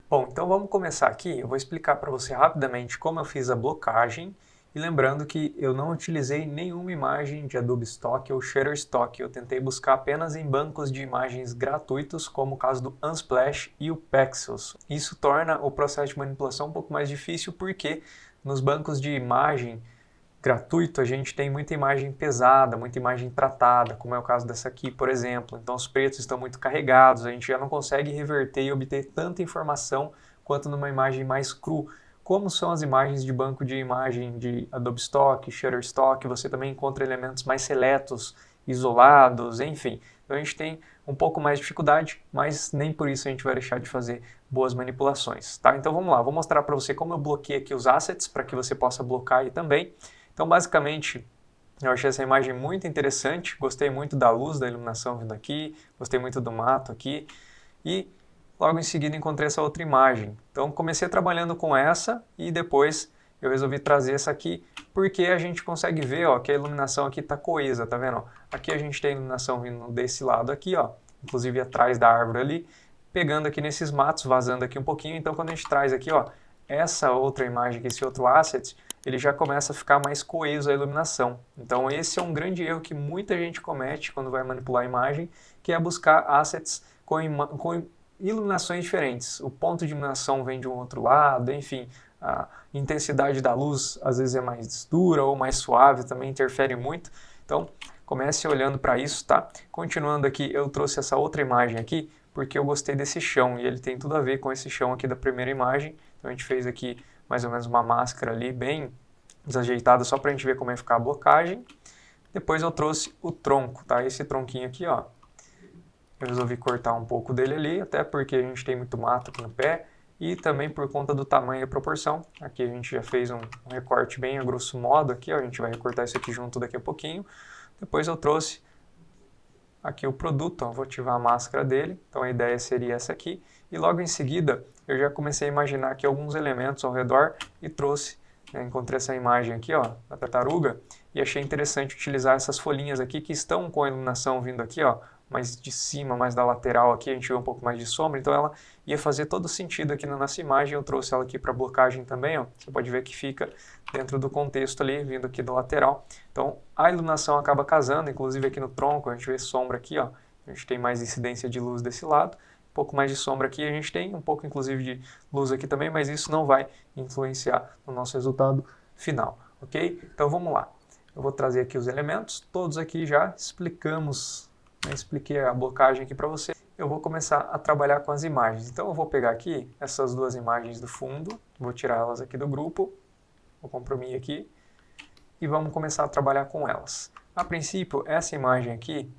Bom, então vamos começar aqui. Eu vou explicar para você rapidamente como eu fiz a blocagem e lembrando que eu não utilizei nenhuma imagem de Adobe Stock ou Shutterstock. Eu tentei buscar apenas em bancos de imagens gratuitos, como o caso do Unsplash e o Pexels. Isso torna o processo de manipulação um pouco mais difícil porque nos bancos de imagem gratuito, a gente tem muita imagem pesada, muita imagem tratada, como é o caso dessa aqui, por exemplo. Então os pretos estão muito carregados, a gente já não consegue reverter e obter tanta informação quanto numa imagem mais cru, como são as imagens de banco de imagem de Adobe Stock, Shutterstock, você também encontra elementos mais seletos, isolados, enfim. Então a gente tem um pouco mais de dificuldade, mas nem por isso a gente vai deixar de fazer boas manipulações, tá? Então vamos lá, vou mostrar para você como eu bloqueei aqui os assets, para que você possa bloquear aí também. Então, basicamente, eu achei essa imagem muito interessante, gostei muito da luz, da iluminação vindo aqui, gostei muito do mato aqui, e logo em seguida encontrei essa outra imagem. Então, comecei trabalhando com essa e depois eu resolvi trazer essa aqui, porque a gente consegue ver ó, que a iluminação aqui está coesa, tá vendo? Aqui a gente tem a iluminação vindo desse lado aqui, ó, inclusive atrás da árvore ali, pegando aqui nesses matos, vazando aqui um pouquinho. Então, quando a gente traz aqui, ó, essa outra imagem, esse outro asset, ele já começa a ficar mais coeso a iluminação. Então esse é um grande erro que muita gente comete quando vai manipular a imagem, que é buscar assets com iluminações diferentes. O ponto de iluminação vem de um outro lado, enfim, a intensidade da luz às vezes é mais dura ou mais suave, também interfere muito. Então comece olhando para isso, tá? Continuando aqui, eu trouxe essa outra imagem aqui, porque eu gostei desse chão, e ele tem tudo a ver com esse chão aqui da primeira imagem. Então a gente fez aqui mais ou menos uma máscara ali bem desajeitada só para a gente ver como é ficar a blocagem. Depois eu trouxe o tronco, tá? Esse tronquinho aqui, ó. Eu resolvi cortar um pouco dele ali, até porque a gente tem muito mato aqui no pé e também por conta do tamanho e proporção. Aqui a gente já fez um recorte bem a grosso modo aqui, ó. A gente vai recortar isso aqui junto daqui a pouquinho. Depois eu trouxe aqui o produto, ó, vou ativar a máscara dele, então a ideia seria essa aqui, e logo em seguida eu já comecei a imaginar aqui alguns elementos ao redor e trouxe, né, encontrei essa imagem aqui ó, da tartaruga, e achei interessante utilizar essas folhinhas aqui que estão com a iluminação vindo aqui, ó, mais de cima, mais da lateral aqui, a gente vê um pouco mais de sombra, então ela ia fazer todo sentido aqui na nossa imagem. Eu trouxe ela aqui para blocagem também, ó. Você pode ver que fica dentro do contexto ali, vindo aqui do lateral. Então a iluminação acaba casando, inclusive aqui no tronco a gente vê sombra aqui, ó. A gente tem mais incidência de luz desse lado, um pouco mais de sombra aqui a gente tem, um pouco inclusive de luz aqui também, mas isso não vai influenciar no nosso resultado final, ok? Então vamos lá. Eu vou trazer aqui os elementos, todos aqui já explicamos, né, expliquei a blocagem aqui para você. Eu vou começar a trabalhar com as imagens. Então eu vou pegar aqui essas duas imagens do fundo, vou tirar elas aqui do grupo, vou comprimir aqui e vamos começar a trabalhar com elas. A princípio, essa imagem aqui,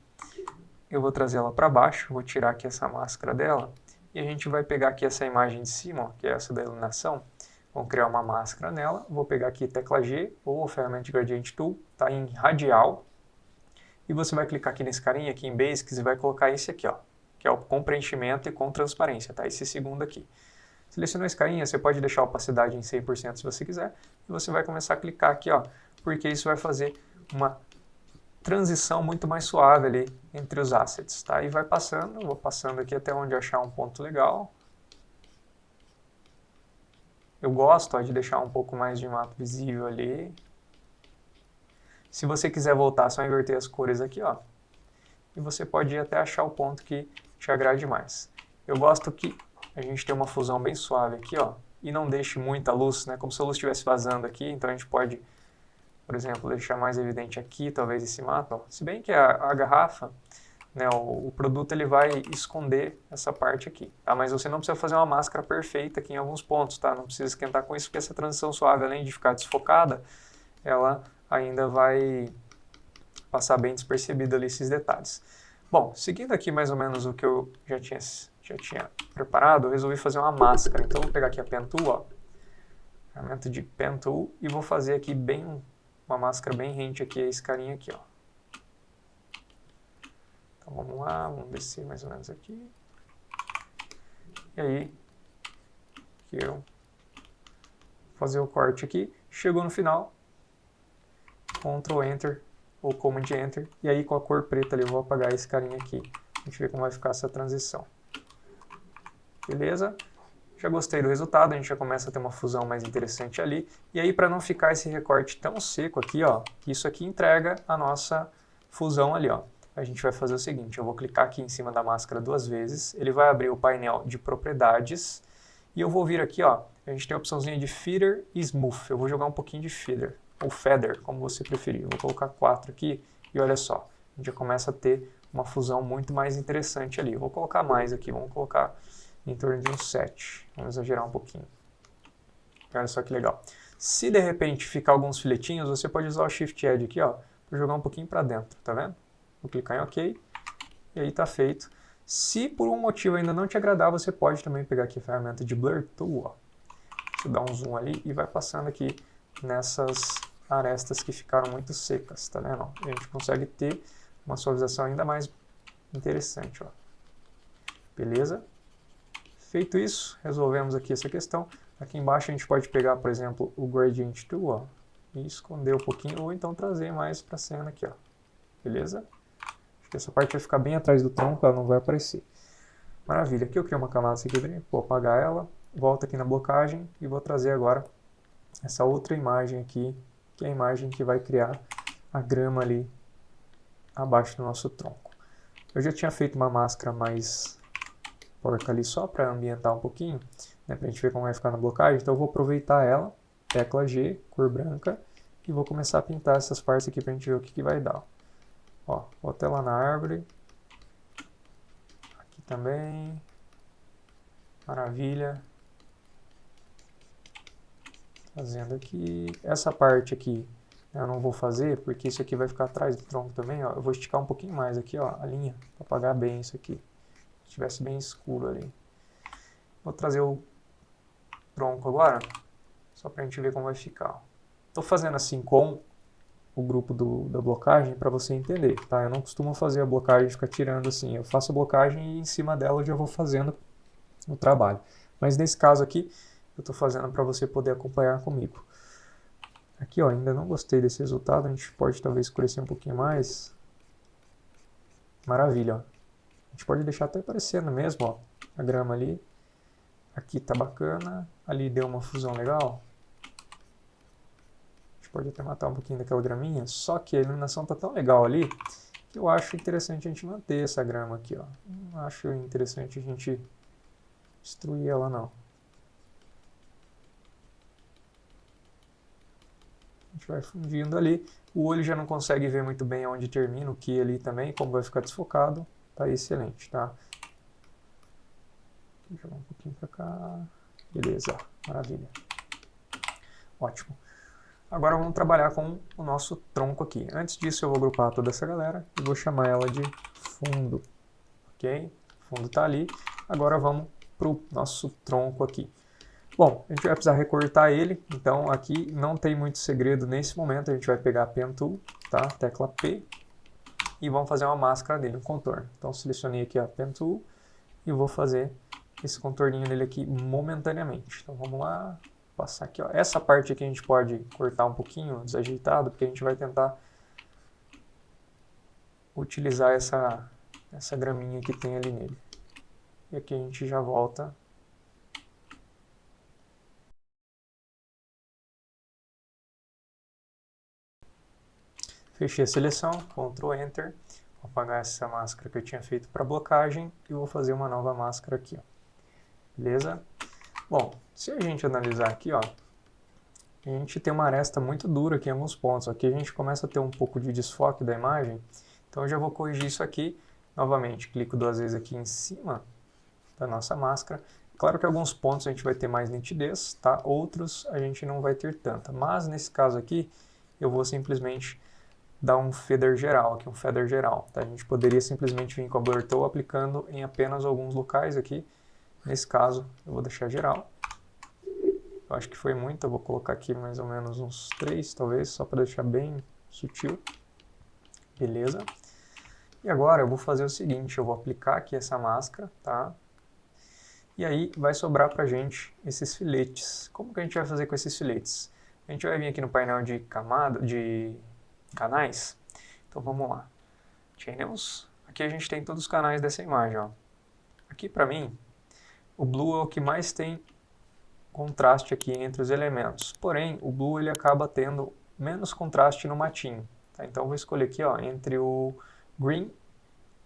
eu vou trazer ela para baixo, vou tirar aqui essa máscara dela e a gente vai pegar aqui essa imagem de cima, ó, que é essa da iluminação. Vamos criar uma máscara nela, vou pegar aqui tecla G ou a ferramenta de Gradient Tool, está em radial, e você vai clicar aqui nesse carinha, aqui em Basics, e vai colocar esse aqui, ó, que é o com preenchimento e com transparência, tá? Esse segundo aqui. Selecionou esse carinha, você pode deixar a opacidade em 100% se você quiser, e você vai começar a clicar aqui, ó, porque isso vai fazer uma transição muito mais suave ali entre os assets, tá? E vai passando, vou passando aqui até onde achar um ponto legal. Eu gosto ó, de deixar um pouco mais de mato visível ali. Se você quiser voltar, é só inverter as cores aqui, ó. E você pode ir até achar o ponto que te agrade mais. Eu gosto que a gente tem uma fusão bem suave aqui, ó. E não deixe muita luz, né? Como se a luz estivesse vazando aqui. Então a gente pode, por exemplo, deixar mais evidente aqui, talvez esse mato. Ó. Se bem que a garrafa, né, o produto ele vai esconder essa parte aqui, tá? Mas você não precisa fazer uma máscara perfeita aqui em alguns pontos, tá? Não precisa esquentar com isso, porque essa transição suave, além de ficar desfocada, ela ainda vai passar bem despercebido ali esses detalhes. Bom, seguindo aqui mais ou menos o que eu já tinha preparado, eu resolvi fazer uma máscara. Então, eu vou pegar aqui a Pen Tool, ó, ferramenta de Pen Tool, e vou fazer aqui bem uma máscara bem rente aqui a esse carinha aqui, ó. Então, vamos lá, vamos descer mais ou menos aqui. E aí, aqui eu vou fazer o corte aqui. Chegou no final, Ctrl Enter ou Command Enter, e aí com a cor preta ali eu vou apagar esse carinha aqui. A gente vê como vai ficar essa transição. Beleza? já gostei do resultado, a gente já começa a ter uma fusão mais interessante ali. E aí, para não ficar esse recorte tão seco aqui, ó, isso aqui entrega a nossa fusão ali, ó. A gente vai fazer o seguinte, eu vou clicar aqui em cima da máscara 2 vezes, ele vai abrir o painel de propriedades, e eu vou vir aqui, ó, a gente tem a opçãozinha de Feather e Smooth. Eu vou jogar um pouquinho de Feather, ou Feather, como você preferir. Eu vou colocar 4 aqui, e olha só, a gente já começa a ter uma fusão muito mais interessante ali. Eu vou colocar mais aqui, vamos colocar em torno de uns 7. Vamos exagerar um pouquinho. Olha só que legal. Se de repente ficar alguns filetinhos, você pode usar o Shift Edge aqui, ó, para jogar um pouquinho para dentro, tá vendo? Vou clicar em OK, e aí tá feito. Se por um motivo ainda não te agradar, você pode também pegar aqui a ferramenta de Blur Tool, ó. Você dá um zoom ali e vai passando aqui nessas arestas que ficaram muito secas, tá vendo? A gente consegue ter uma suavização ainda mais interessante, ó. Beleza? Feito isso, resolvemos aqui essa questão. Aqui embaixo a gente pode pegar, por exemplo, o Gradient Tool, ó, e esconder um pouquinho, ou então trazer mais para a cena aqui, ó. Beleza? Acho que essa parte vai ficar bem atrás do tronco, ela não vai aparecer. Maravilha, aqui eu criei uma camada aqui, vou apagar ela, volto aqui na blocagem e vou trazer agora essa outra imagem aqui, que é a imagem que vai criar a grama ali abaixo do nosso tronco. Eu já tinha feito uma máscara mais porca ali só para ambientar um pouquinho, né, para a gente ver como vai ficar na blocagem, então eu vou aproveitar ela, tecla G, cor branca, e vou começar a pintar essas partes aqui para a gente ver o que vai dar. Ó, vou até lá na árvore, aqui também, maravilha, fazendo aqui, essa parte aqui eu não vou fazer, porque isso aqui vai ficar atrás do tronco também, ó, eu vou esticar um pouquinho mais aqui, ó, a linha, para apagar bem isso aqui. Estivesse bem escuro ali. Vou trazer o tronco agora, só para a gente ver como vai ficar. Estou fazendo assim com o grupo da blocagem para você entender, tá? Eu não costumo fazer a blocagem e ficar tirando assim. Eu faço a blocagem e em cima dela eu já vou fazendo o trabalho. Mas nesse caso aqui, eu estou fazendo para você poder acompanhar comigo. Aqui, ó, ainda não gostei desse resultado. A gente pode talvez escurecer um pouquinho mais. Maravilha, ó. A gente pode deixar até aparecendo mesmo, ó, a grama ali. Aqui tá bacana, ali deu uma fusão legal. A gente pode até matar um pouquinho daquela graminha, só que a iluminação tá tão legal ali, que eu acho interessante a gente manter essa grama aqui, ó. Não acho interessante a gente destruir ela, não. A gente vai fundindo ali. O olho já não consegue ver muito bem onde termina o que ali também, como vai ficar desfocado. Tá excelente, tá? Vou jogar um pouquinho pra cá. Beleza, maravilha. Ótimo. Agora vamos trabalhar com o nosso tronco aqui. Antes disso eu vou agrupar toda essa galera e vou chamar ela de fundo. Ok? O fundo tá ali. Agora vamos pro nosso tronco aqui. Bom, a gente vai precisar recortar ele, então aqui não tem muito segredo nesse momento. A gente vai pegar a Pen Tool, tá? Tecla P. E vamos fazer uma máscara dele, um contorno. Então selecionei aqui a Pen Tool e vou fazer esse contorninho dele aqui momentaneamente. Então vamos lá, passar aqui, ó. Essa parte aqui a gente pode cortar um pouquinho desajeitado, porque a gente vai tentar utilizar essa graminha que tem ali nele. E aqui a gente já volta. Fechei a seleção, Ctrl Enter. Vou apagar essa máscara que eu tinha feito para blocagem e vou fazer uma nova máscara aqui, ó. Beleza? Bom, se a gente analisar aqui, ó, a gente tem uma aresta muito dura aqui em alguns pontos. Aqui a gente começa a ter um pouco de desfoque da imagem, então eu já vou corrigir isso aqui. Novamente, clico 2 vezes aqui em cima da nossa máscara. Claro que alguns pontos a gente vai ter mais nitidez, tá? Outros a gente não vai ter tanta, mas nesse caso aqui eu vou simplesmente dar um feather geral, aqui um feather geral, tá? A gente poderia simplesmente vir com a Blur Tool aplicando em apenas alguns locais aqui. Nesse caso, eu vou deixar geral. Eu acho que foi muito, eu vou colocar aqui mais ou menos uns 3, talvez, só para deixar bem sutil. Beleza. E agora eu vou fazer o seguinte, eu vou aplicar aqui essa máscara, tá? E aí vai sobrar pra gente esses filetes. Como que a gente vai fazer com esses filetes? A gente vai vir aqui no painel de camada, de canais. Então vamos lá. Channels. Aqui a gente tem todos os canais dessa imagem, ó. Aqui pra mim, o Blue é o que mais tem contraste aqui entre os elementos. Porém, o blue ele acaba tendo menos contraste no matinho. Tá? Então eu vou escolher aqui, ó, entre o green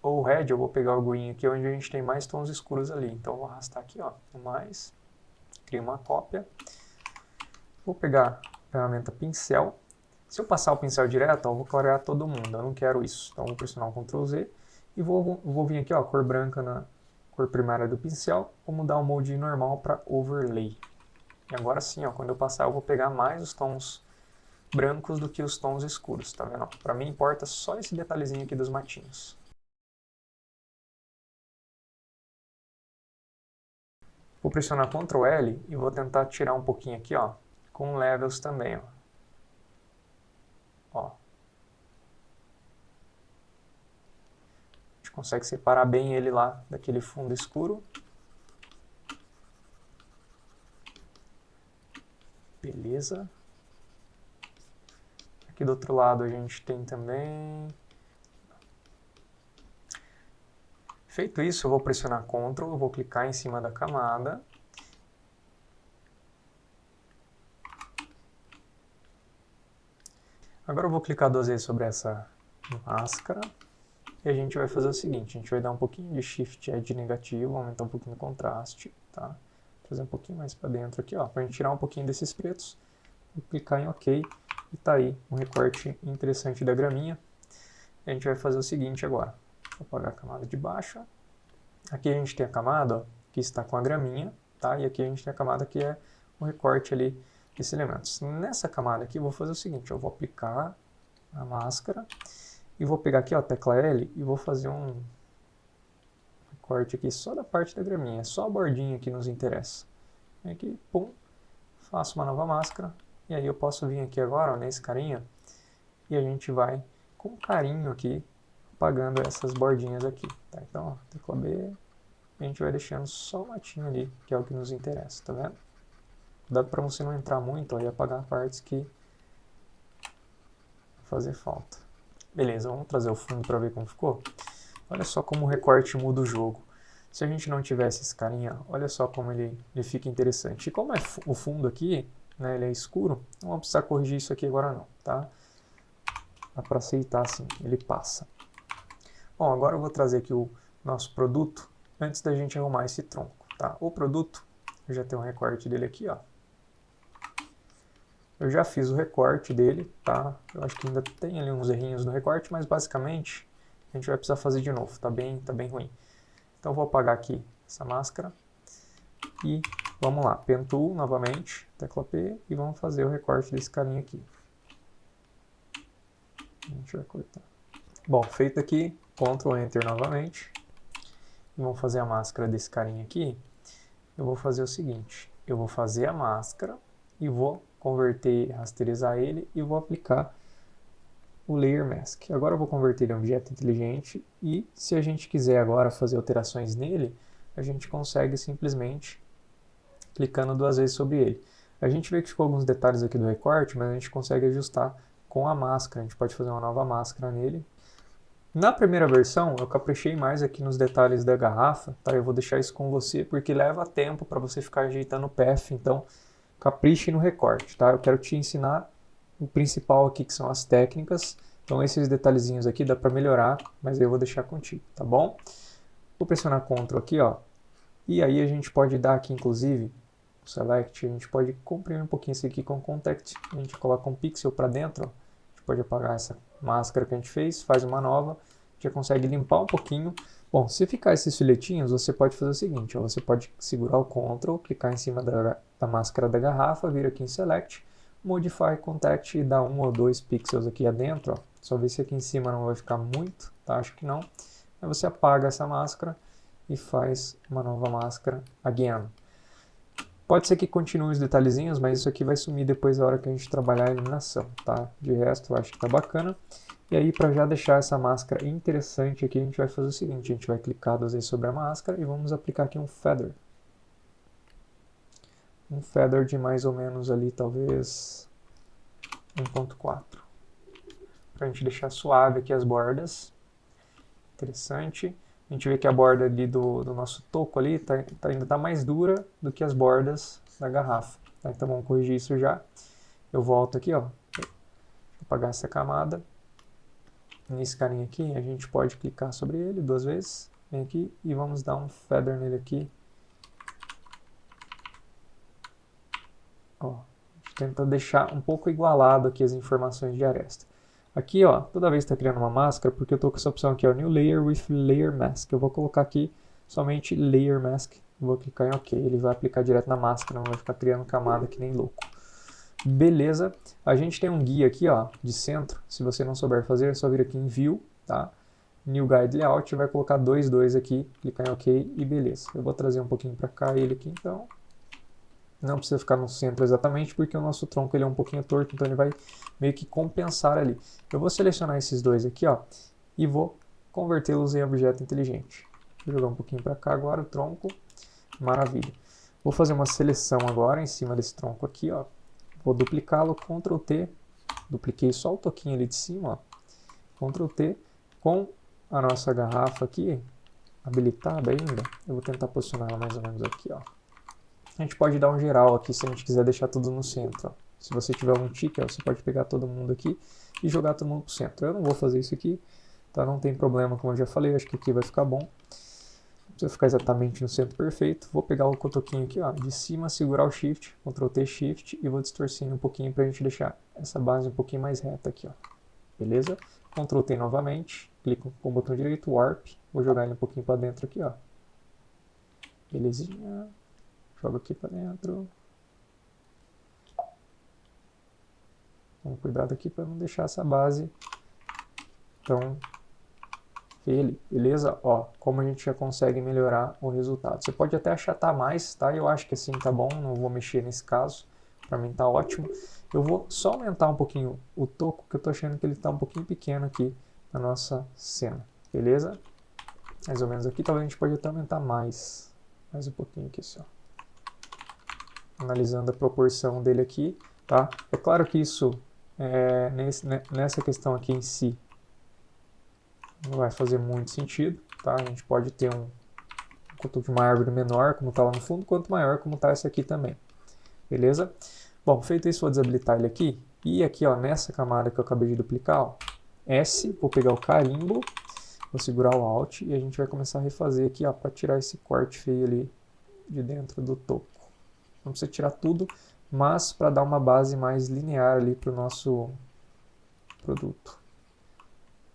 ou o red. Eu vou pegar o green aqui, onde a gente tem mais tons escuros ali. Então eu vou arrastar aqui, ó, no mais, crio uma cópia. Vou pegar a ferramenta pincel. Se eu passar o pincel direto, ó, eu vou clarear todo mundo. Eu não quero isso. Então eu vou pressionar o Ctrl Z e vou vir aqui, ó, cor branca na cor primária do pincel. Vou mudar o mode normal para overlay. E agora sim, ó, quando eu passar, eu vou pegar mais os tons brancos do que os tons escuros, tá vendo? Para mim importa só esse detalhezinho aqui dos matinhos. Vou pressionar Ctrl L e vou tentar tirar um pouquinho aqui, ó, com levels também, ó. Ó. A gente consegue separar bem ele lá daquele fundo escuro. Beleza. Aqui do outro lado a gente tem também. Feito isso, eu vou pressionar Ctrl, eu vou clicar em cima da camada. Agora eu vou clicar 2 vezes sobre essa máscara. E a gente vai fazer o seguinte, a gente vai dar um pouquinho de Shift Edge negativo, aumentar um pouquinho o contraste, tá? Trazer um pouquinho mais para dentro aqui, ó, para a gente tirar um pouquinho desses pretos. Vou clicar em OK e tá aí um recorte interessante da graminha. E a gente vai fazer o seguinte agora. Vou apagar a camada de baixo. Aqui a gente tem a camada, ó, que está com a graminha, tá? E aqui a gente tem a camada que é o recorte ali desses elementos. Nessa camada aqui eu vou fazer o seguinte, eu vou aplicar a máscara e vou pegar aqui, ó, a tecla L e vou fazer um recorte aqui só da parte da graminha, só a bordinha que nos interessa. Aqui, pum, faço uma nova máscara e aí eu posso vir aqui agora, ó, nesse carinha, e a gente vai com carinho aqui apagando essas bordinhas aqui, tá? Então, ó, tecla B, a gente vai deixando só o matinho ali, que é o que nos interessa, tá vendo? Cuidado para você não entrar muito, ó, e apagar partes que fazer falta. Beleza, vamos trazer o fundo para ver como ficou. Olha só como o recorte muda o jogo. Se a gente não tivesse esse carinha, olha só como ele fica interessante. E como é o fundo aqui, né, ele é escuro, não vamos precisar corrigir isso aqui agora não, tá? Dá para aceitar assim, ele passa. Bom, agora eu vou trazer aqui o nosso produto, antes da gente arrumar esse tronco, tá? O produto, eu já tenho um recorte dele aqui, ó. Eu já fiz o recorte dele, tá? Eu acho que ainda tem ali uns errinhos no recorte, mas basicamente a gente vai precisar fazer de novo, tá bem ruim. Então eu vou apagar aqui essa máscara e vamos lá, Pen Tool novamente, tecla P, e vamos fazer o recorte desse carinha aqui. A gente vai cortar. Bom, feito aqui, Ctrl Enter novamente, e vamos fazer a máscara desse carinha aqui. Eu vou fazer o seguinte, eu vou fazer a máscara e vou converter, rasterizar ele e vou aplicar o Layer Mask. Agora eu vou converter ele em um objeto inteligente e se a gente quiser agora fazer alterações nele, a gente consegue simplesmente clicando 2 vezes sobre ele. A gente vê que ficou alguns detalhes aqui do recorte, mas a gente consegue ajustar com a máscara. A gente pode fazer uma nova máscara nele. Na primeira versão, eu caprichei mais aqui nos detalhes da garrafa, tá? Eu vou deixar isso com você porque leva tempo para você ficar ajeitando o path, então capriche no recorte, tá? Eu quero te ensinar o principal aqui, que são as técnicas. Então esses detalhezinhos aqui dá para melhorar, mas eu vou deixar contigo, tá bom? Vou pressionar Ctrl aqui, ó. E aí a gente pode dar aqui, inclusive, o Select, a gente pode comprimir um pouquinho isso aqui com Contact. A gente coloca um pixel para dentro, ó. A gente pode apagar essa máscara que a gente fez, faz uma nova, já consegue limpar um pouquinho. Bom, se ficar esses filetinhos, você pode fazer o seguinte, ó, você pode segurar o Ctrl, clicar em cima da máscara da garrafa, vir aqui em Select, Modify Contact e dar 1 ou 2 pixels aqui adentro, ó. Só ver se aqui em cima não vai ficar muito, tá? Acho que não. Aí você apaga essa máscara e faz uma nova máscara again. Pode ser que continue os detalhezinhos, mas isso aqui vai sumir depois da hora que a gente trabalhar a iluminação, tá? De resto, eu acho que tá bacana. E aí, para já deixar essa máscara interessante aqui, a gente vai fazer o seguinte, a gente vai clicar 2 vezes sobre a máscara e vamos aplicar aqui um feather. Um feather de mais ou menos ali, talvez 1.4. Para a gente deixar suave aqui as bordas. Interessante. A gente vê que a borda ali do nosso toco ali ainda está mais dura do que as bordas da garrafa. Tá? Então vamos corrigir isso já. Eu volto aqui, ó, vou apagar essa camada. Nesse carinha aqui, a gente pode clicar sobre ele 2 vezes. Vem aqui e vamos dar um feather nele aqui. Ó, a gente tenta deixar um pouco igualado aqui as informações de aresta. Aqui, ó, toda vez que está criando uma máscara, porque eu estou com essa opção aqui, ó, New Layer with Layer Mask. Eu vou colocar aqui somente Layer Mask. Vou clicar em OK. Ele vai aplicar direto na máscara, não vai ficar criando camada que nem louco. Beleza. A gente tem um guia aqui, ó, de centro. Se você não souber fazer, é só vir aqui em View, tá? New Guide Layout, vai colocar 2 aqui, clicar em OK e beleza. Eu vou trazer um pouquinho para cá ele aqui, então. Não precisa ficar no centro exatamente, porque o nosso tronco ele é um pouquinho torto, então ele vai meio que compensar ali. Eu vou selecionar esses 2 aqui, ó, e vou convertê-los em objeto inteligente. Vou jogar um pouquinho para cá agora o tronco. Maravilha. Vou fazer uma seleção agora em cima desse tronco aqui, ó. Vou duplicá-lo, Ctrl T. Dupliquei só o toquinho ali de cima, ó. Ctrl T. Com a nossa garrafa aqui habilitada ainda, eu vou tentar posicionar ela mais ou menos aqui, ó. A gente pode dar um geral aqui se a gente quiser deixar tudo no centro, ó. Se você tiver um tique, ó, você pode pegar todo mundo aqui e jogar todo mundo pro centro. Eu não vou fazer isso aqui, tá? Não tem problema, como eu já falei, acho que aqui vai ficar bom. Não precisa ficar exatamente no centro perfeito. Vou pegar o cotoquinho aqui, ó, de cima, segurar o Shift, Ctrl T, Shift e vou distorcendo um pouquinho pra gente deixar essa base um pouquinho mais reta aqui, ó. Beleza? Ctrl T novamente, clico com o botão direito, Warp, vou jogar ele um pouquinho pra dentro aqui, ó. Belezinha. Joga aqui para dentro. Toma cuidado aqui para não deixar essa base tão feia, beleza? Ó, como a gente já consegue melhorar o resultado. Você pode até achatar mais, tá? Eu acho que assim tá bom, não vou mexer nesse caso. Para mim tá ótimo. Eu vou só aumentar um pouquinho o toco, que eu tô achando que ele tá um pouquinho pequeno aqui na nossa cena, beleza? Mais ou menos aqui, talvez a gente pode até aumentar mais um pouquinho aqui só. Analisando a proporção dele aqui, tá? É claro que isso, nessa questão aqui em si, não vai fazer muito sentido, tá? A gente pode ter quanto de uma árvore menor, como está lá no fundo, quanto maior, como está essa aqui também, beleza? Bom, feito isso, vou desabilitar ele aqui, e aqui, ó, nessa camada que eu acabei de duplicar, ó, S, vou pegar o carimbo, vou segurar o Alt, e a gente vai começar a refazer aqui, ó, para tirar esse corte feio ali de dentro do topo. Não precisa tirar tudo, mas para dar uma base mais linear ali para o nosso produto.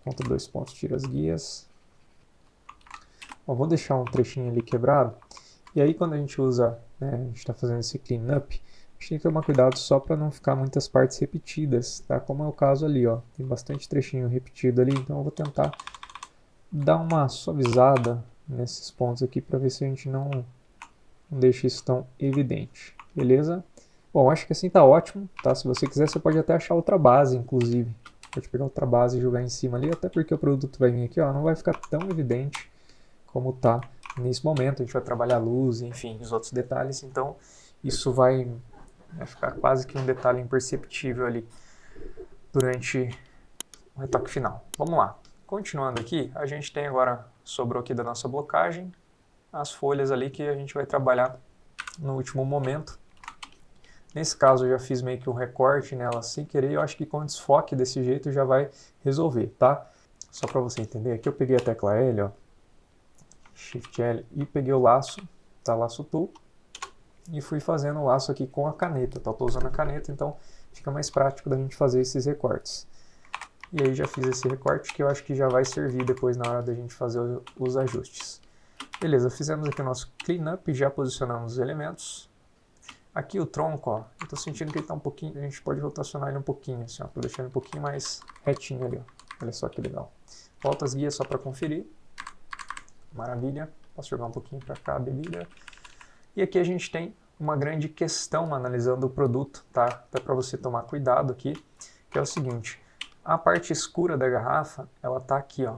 Ctrl 2 pontos, tira as guias. Bom, vou deixar um trechinho ali quebrado. E aí quando a gente usa, né, a gente está fazendo esse cleanup, a gente tem que tomar cuidado só para não ficar muitas partes repetidas, tá? Como é o caso ali, ó. Tem bastante trechinho repetido ali, então eu vou tentar dar uma suavizada nesses pontos aqui para ver se a gente não deixa isso tão evidente, beleza? Bom, acho que assim tá ótimo, tá? Se você quiser, você pode até achar outra base, inclusive. Pode pegar outra base e jogar em cima ali, até porque o produto vai vir aqui, ó, não vai ficar tão evidente como tá nesse momento. A gente vai trabalhar a luz, enfim, os outros detalhes, então isso vai ficar quase que um detalhe imperceptível ali durante o retoque final. Vamos lá. Continuando aqui, a gente tem agora, sobrou aqui da nossa blocagem, as folhas ali que a gente vai trabalhar no último momento. Nesse caso eu já fiz meio que um recorte nela sem querer, eu acho que com desfoque desse jeito já vai resolver, tá? Só para você entender, aqui eu peguei a tecla L, ó, Shift L, e peguei o laço, tá? Laço Tool, e fui fazendo o laço aqui com a caneta, tá? Eu tô usando a caneta, então fica mais prático da gente fazer esses recortes. E aí já fiz esse recorte que eu acho que já vai servir depois na hora da gente fazer os ajustes. Beleza, fizemos aqui o nosso cleanup, já posicionamos os elementos. Aqui o tronco, ó, eu tô sentindo que ele tá um pouquinho, a gente pode rotacionar ele um pouquinho, assim, ó, tô deixando um pouquinho mais retinho ali, ó. Olha só que legal. Volta as guias só para conferir. Maravilha. Posso jogar um pouquinho para cá, beleza. E aqui a gente tem uma grande questão analisando o produto, tá? Até para você tomar cuidado aqui, que é o seguinte. A parte escura da garrafa, ela tá aqui, ó.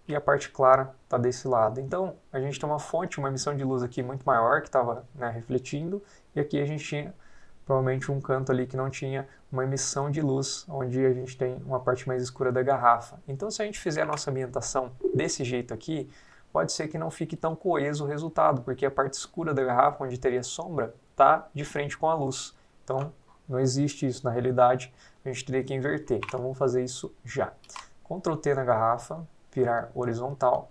E a parte clara está desse lado. Então, a gente tem uma fonte, uma emissão de luz aqui muito maior, que estava, né, refletindo, e aqui a gente tinha provavelmente um canto ali que não tinha uma emissão de luz, onde a gente tem uma parte mais escura da garrafa. Então, se a gente fizer a nossa ambientação desse jeito aqui, pode ser que não fique tão coeso o resultado, porque a parte escura da garrafa, onde teria sombra, está de frente com a luz. Então, não existe isso na realidade, a gente teria que inverter. Então, vamos fazer isso já. Ctrl T na garrafa, virar horizontal.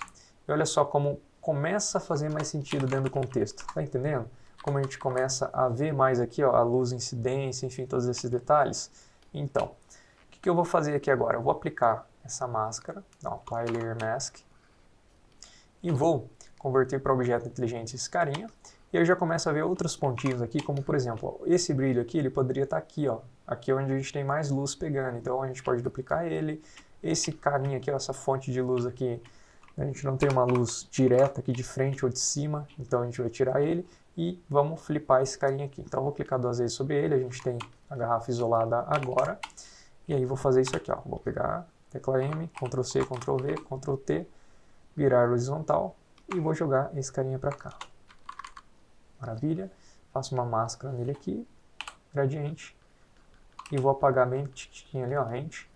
E olha só como começa a fazer mais sentido dentro do contexto. Tá entendendo? Como a gente começa a ver mais aqui, ó, a luz, incidência, enfim, todos esses detalhes. Então, o que eu vou fazer aqui agora? Eu vou aplicar essa máscara, dar um Apply Layer Mask, e vou converter para objeto inteligente esse carinha, e eu já começo a ver outros pontinhos aqui, como por exemplo, ó, esse brilho aqui, ele poderia estar aqui, ó, aqui onde a gente tem mais luz pegando, então a gente pode duplicar ele. Esse carinha aqui, ó, essa fonte de luz aqui, a gente não tem uma luz direta aqui de frente ou de cima, então a gente vai tirar ele e vamos flipar esse carinha aqui. Então eu vou clicar 2 vezes sobre ele, a gente tem a garrafa isolada agora, e aí vou fazer isso aqui, ó, vou pegar tecla M, Ctrl C, Ctrl V, Ctrl T, virar horizontal e vou jogar esse carinha para cá. Maravilha. Faço uma máscara nele aqui, gradiente, e vou apagar bem tiquinho ali, ó, rente,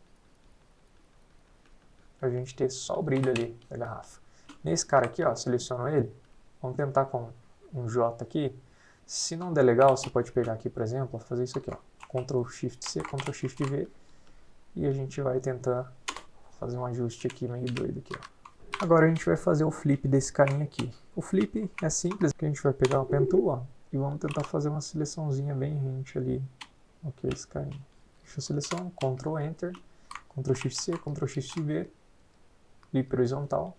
pra gente ter só o brilho ali da garrafa. Nesse cara aqui, ó, seleciono ele, vamos tentar com um J aqui. Se não der legal, você pode pegar aqui, por exemplo, fazer isso aqui, ó, Ctrl Shift C, Ctrl Shift V, e a gente vai tentar fazer um ajuste aqui meio doido aqui, ó. Agora a gente vai fazer o flip desse carinha aqui. O flip é simples, que a gente vai pegar o Pen Tool, ó, e vamos tentar fazer uma seleçãozinha bem rente ali. Ok, esse carinha. Deixa eu selecionar, Ctrl Enter, Ctrl Shift C, Ctrl Shift V, flip horizontal.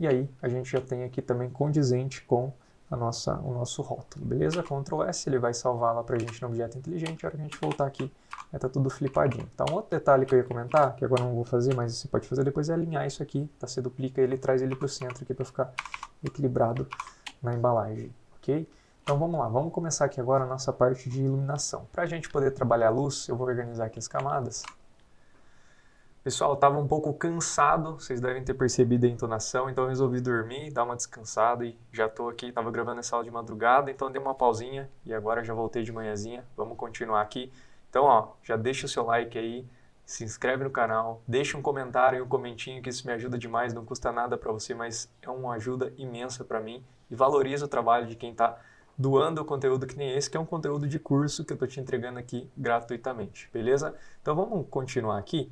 E aí a gente já tem aqui também condizente com o nosso rótulo, beleza? Ctrl S, ele vai salvar lá pra gente no objeto inteligente, a hora que a gente voltar aqui vai estar tudo flipadinho. Então, outro detalhe que eu ia comentar, que agora não vou fazer, mas você pode fazer depois, é alinhar isso aqui, tá? Você duplica ele e traz ele pro centro aqui para ficar equilibrado na embalagem, ok? Então vamos lá, vamos começar aqui agora a nossa parte de iluminação. Para a gente poder trabalhar a luz, eu vou organizar aqui as camadas. Pessoal, eu estava um pouco cansado, vocês devem ter percebido a entonação, então eu resolvi dormir, dar uma descansada e já estou aqui, estava gravando essa aula de madrugada, então dei uma pausinha e agora já voltei de manhãzinha, vamos continuar aqui. Então, ó, já deixa o seu like aí, se inscreve no canal, deixa um comentário e um comentinho que isso me ajuda demais, não custa nada para você, mas é uma ajuda imensa para mim e valoriza o trabalho de quem está doando o conteúdo que nem esse, que é um conteúdo de curso que eu estou te entregando aqui gratuitamente, beleza? Então vamos continuar aqui.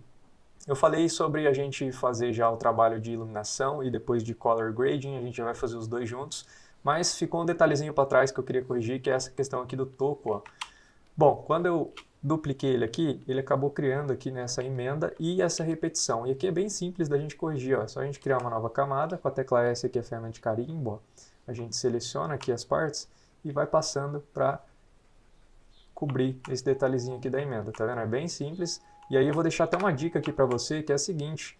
Eu falei sobre a gente fazer já o trabalho de iluminação e depois de color grading, a gente já vai fazer os dois juntos, mas ficou um detalhezinho para trás que eu queria corrigir, que é essa questão aqui do toco, ó. Bom, quando eu dupliquei ele aqui, ele acabou criando aqui nessa emenda e essa repetição. E aqui é bem simples da gente corrigir, ó. É só a gente criar uma nova camada, com a tecla S aqui, a ferramenta de carimbo, ó. A gente seleciona aqui as partes e vai passando para cobrir esse detalhezinho aqui da emenda, tá vendo? É bem simples. E aí eu vou deixar até uma dica aqui para você, que é a seguinte: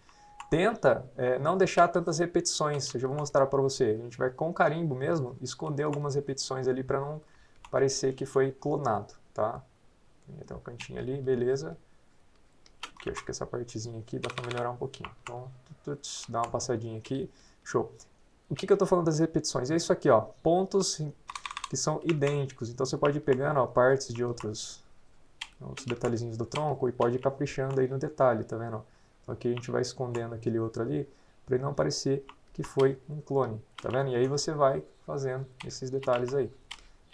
tenta não deixar tantas repetições, eu já vou mostrar para você. A gente vai com carimbo mesmo esconder algumas repetições ali para não parecer que foi clonado, tá? Tem um cantinho ali, beleza. Aqui, acho que essa partezinha aqui dá para melhorar um pouquinho. Então, dá uma passadinha aqui, show. O que eu estou falando das repetições? É isso aqui, ó, pontos que são idênticos. Então você pode ir pegando, ó, partes de outros detalhezinhos do tronco e pode ir caprichando aí no detalhe, tá vendo? Então aqui a gente vai escondendo aquele outro ali para ele não parecer que foi um clone, tá vendo? E aí você vai fazendo esses detalhes aí.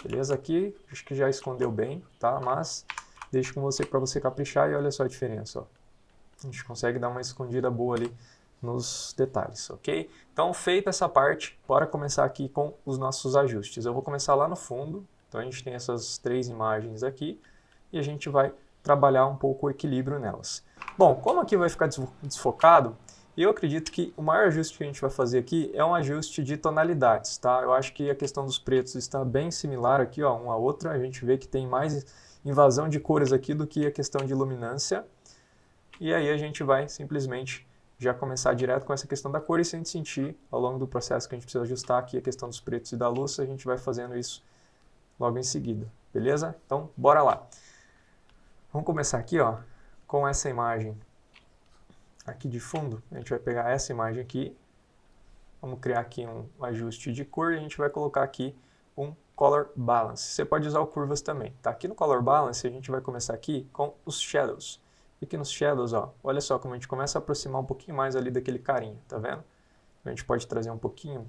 Beleza? Aqui acho que já escondeu bem, tá? Mas deixo com você para você caprichar e olha só a diferença, ó. A gente consegue dar uma escondida boa ali nos detalhes, ok? Então, feita essa parte, bora começar aqui com os nossos ajustes. Eu vou começar lá no fundo, então a gente tem essas 3 imagens aqui e a gente vai trabalhar um pouco o equilíbrio nelas. Bom, como aqui vai ficar desfocado, eu acredito que o maior ajuste que a gente vai fazer aqui é um ajuste de tonalidades, tá? Eu acho que a questão dos pretos está bem similar aqui, ó, uma à outra. A gente vê que tem mais invasão de cores aqui do que a questão de luminância. E aí a gente vai simplesmente já começar direto com essa questão da cor e sem sentir ao longo do processo que a gente precisa ajustar aqui a questão dos pretos e da luz, a gente vai fazendo isso logo em seguida, beleza? Então, bora lá. Vamos começar aqui, ó, com essa imagem aqui de fundo. A gente vai pegar essa imagem aqui, vamos criar aqui um ajuste de cor e a gente vai colocar aqui um Color Balance. Você pode usar o Curvas também, tá? Aqui no Color Balance a gente vai começar aqui com os Shadows. E aqui nos Shadows, ó, olha só como a gente começa a aproximar um pouquinho mais ali daquele carinha, tá vendo? A gente pode trazer um pouquinho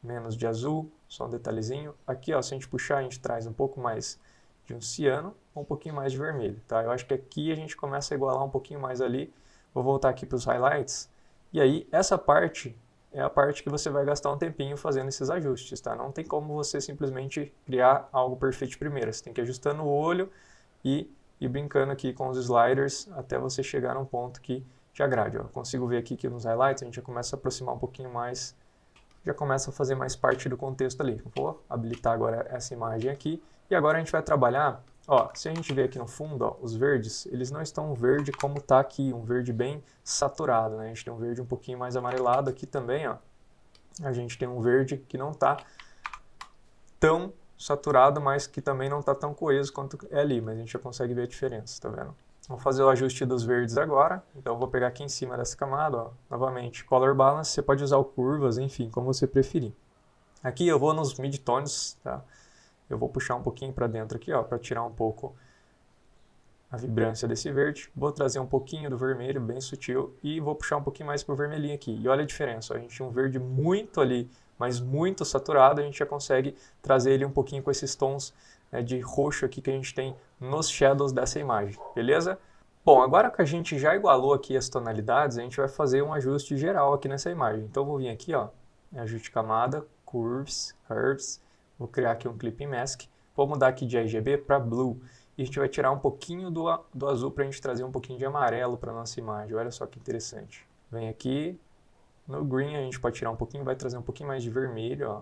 menos de azul, Só um detalhezinho. Aqui, ó, se a gente puxar, a gente traz um pouco mais de um ciano, um pouquinho mais de vermelho, tá? Eu acho que aqui a gente começa a igualar um pouquinho mais ali. Vou voltar aqui para os highlights. E aí, essa parte é a parte que você vai gastar um tempinho fazendo esses ajustes, tá? Não tem como você simplesmente criar algo perfeito de primeira. Você tem que ir ajustando o olho e ir brincando aqui com os sliders até você chegar num ponto que te agrade. Ó. Consigo ver aqui que nos highlights a gente já começa a aproximar um pouquinho mais, já começa a fazer mais parte do contexto ali. Vou habilitar agora essa imagem aqui e agora a gente vai trabalhar. Ó, se a gente ver aqui no fundo, ó, os verdes, eles não estão verde como está aqui, um verde bem saturado, né? A gente tem um verde um pouquinho mais amarelado aqui também, ó. A gente tem um verde que não está tão saturado, mas que também não está tão coeso quanto é ali, mas a gente já consegue ver a diferença, tá vendo? Vamos fazer o ajuste dos verdes agora, então eu vou pegar aqui em cima dessa camada, ó, novamente, Color Balance, você pode usar o curvas, enfim, como você preferir. Aqui eu vou nos midtones, tá? Eu vou puxar um pouquinho para dentro aqui, ó, para tirar um pouco a vibrância desse verde. Vou trazer um pouquinho do vermelho, bem sutil, e vou puxar um pouquinho mais para o vermelhinho aqui. E olha a diferença, ó, a gente tinha um verde muito ali, mas muito saturado, a gente já consegue trazer ele um pouquinho com esses tons de roxo aqui que a gente tem nos shadows dessa imagem, beleza? Bom, agora que a gente já igualou aqui as tonalidades, a gente vai fazer um ajuste geral aqui nessa imagem. Então eu vou vir aqui, ó, ajuste camada, curves, vou criar aqui um clipping mask, vou mudar aqui de RGB para blue, e a gente vai tirar um pouquinho do azul para a gente trazer um pouquinho de amarelo para a nossa imagem. Olha só que interessante. Vem aqui, no green a gente pode tirar um pouquinho, vai trazer um pouquinho mais de vermelho, ó.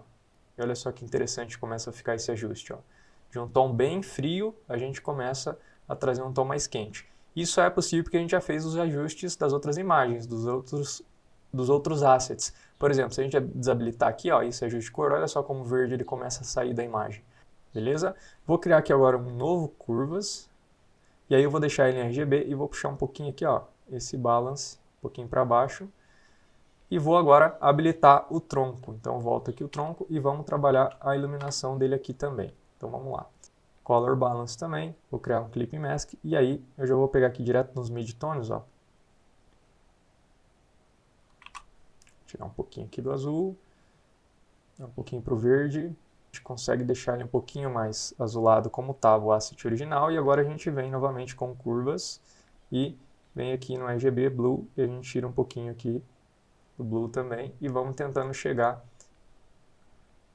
E olha só que interessante começa a ficar esse ajuste, ó. De um tom bem frio, a gente começa a trazer um tom mais quente. Isso é possível porque a gente já fez os ajustes das outras imagens, dos outros assets. Por exemplo, se a gente desabilitar aqui, ó, esse ajuste de cor, olha só como o verde ele começa a sair da imagem. Beleza? Vou criar aqui agora um novo curvas, e aí eu vou deixar ele em RGB e vou puxar um pouquinho aqui, ó, esse balance, um pouquinho para baixo, e vou agora habilitar o tronco. Então volto aqui o tronco e vamos trabalhar a iluminação dele aqui também. Então vamos lá. Color Balance também, vou criar um Clipping Mask, e aí eu já vou pegar aqui direto nos midtones, ó. Tirar um pouquinho aqui do azul, um pouquinho para o verde. A gente consegue deixar ele um pouquinho mais azulado como estava o asset original, e agora a gente vem novamente com curvas e vem aqui no RGB Blue e a gente tira um pouquinho aqui do Blue também e vamos tentando chegar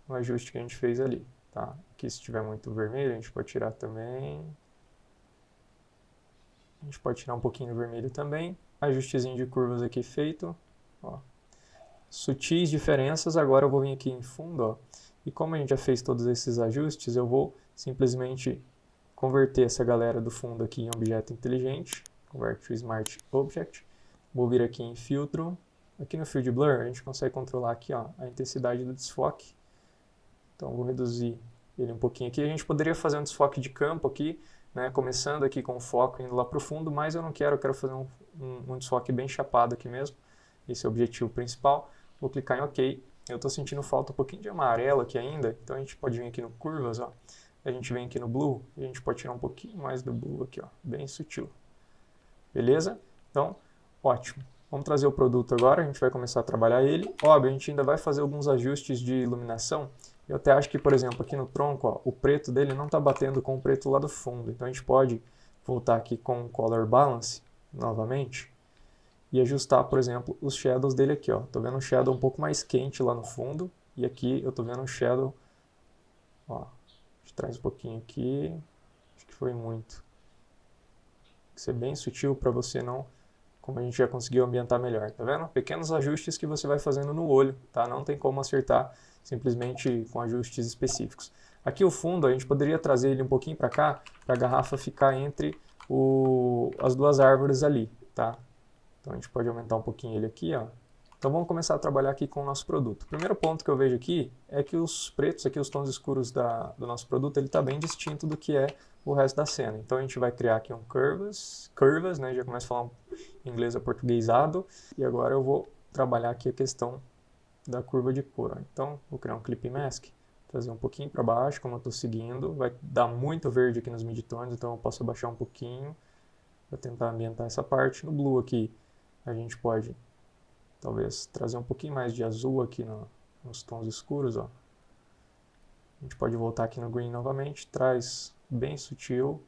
no ajuste que a gente fez ali, tá? Aqui se tiver muito vermelho a gente pode tirar também, a gente pode tirar um pouquinho do vermelho também, ajustezinho de curvas aqui feito, ó. Sutis diferenças, agora eu vou vir aqui em fundo, ó. E como a gente já fez todos esses ajustes, eu vou simplesmente converter essa galera do fundo aqui em objeto inteligente. Convert to Smart Object. Vou vir aqui em filtro. Aqui no Field Blur a gente consegue controlar aqui, ó, a intensidade do desfoque. Então vou reduzir ele um pouquinho aqui. A gente poderia fazer um desfoque de campo aqui, né, começando aqui com o foco indo lá para o fundo, mas eu não quero, eu quero fazer um desfoque bem chapado aqui mesmo. Esse é o objetivo principal. Vou clicar em OK. Eu estou sentindo falta um pouquinho de amarelo aqui ainda, então a gente pode vir aqui no curvas, ó. A gente vem aqui no blue, a gente pode tirar um pouquinho mais do blue aqui, ó, bem sutil. Beleza? Então, ótimo. Vamos trazer o produto agora, a gente vai começar a trabalhar ele. Óbvio, a gente ainda vai fazer alguns ajustes de iluminação. Eu até acho que, por exemplo, aqui no tronco, ó, o preto dele não está batendo com o preto lá do fundo. Então a gente pode voltar aqui com o Color Balance novamente e ajustar, por exemplo, os shadows dele aqui, ó. Tô vendo um shadow um pouco mais quente lá no fundo, e aqui eu tô vendo um shadow, ó, a gente traz um pouquinho aqui, acho que foi muito. Tem que ser bem sutil para você não, como a gente já conseguiu ambientar melhor, tá vendo? Pequenos ajustes que você vai fazendo no olho, tá? Não tem como acertar simplesmente com ajustes específicos. Aqui o fundo, a gente poderia trazer ele um pouquinho para cá, para a garrafa ficar entre as duas árvores ali, tá? Então a gente pode aumentar um pouquinho ele aqui, ó. Então vamos começar a trabalhar aqui com o nosso produto. O primeiro ponto que eu vejo aqui é que os pretos, aqui os tons escuros do nosso produto, ele está bem distinto do que é o resto da cena. Então a gente vai criar aqui um curvas, né? Já começa a falar em inglês aportuguesado. E agora eu vou trabalhar aqui a questão da curva de cor, ó. Então vou criar um Clipping Mask, trazer um pouquinho para baixo, como eu estou seguindo. Vai dar muito verde aqui nos midtones, então eu posso abaixar um pouquinho para tentar ambientar essa parte. No blue aqui a gente pode, talvez, trazer um pouquinho mais de azul aqui nos tons escuros, ó. A gente pode voltar aqui no green novamente, traz bem sutil.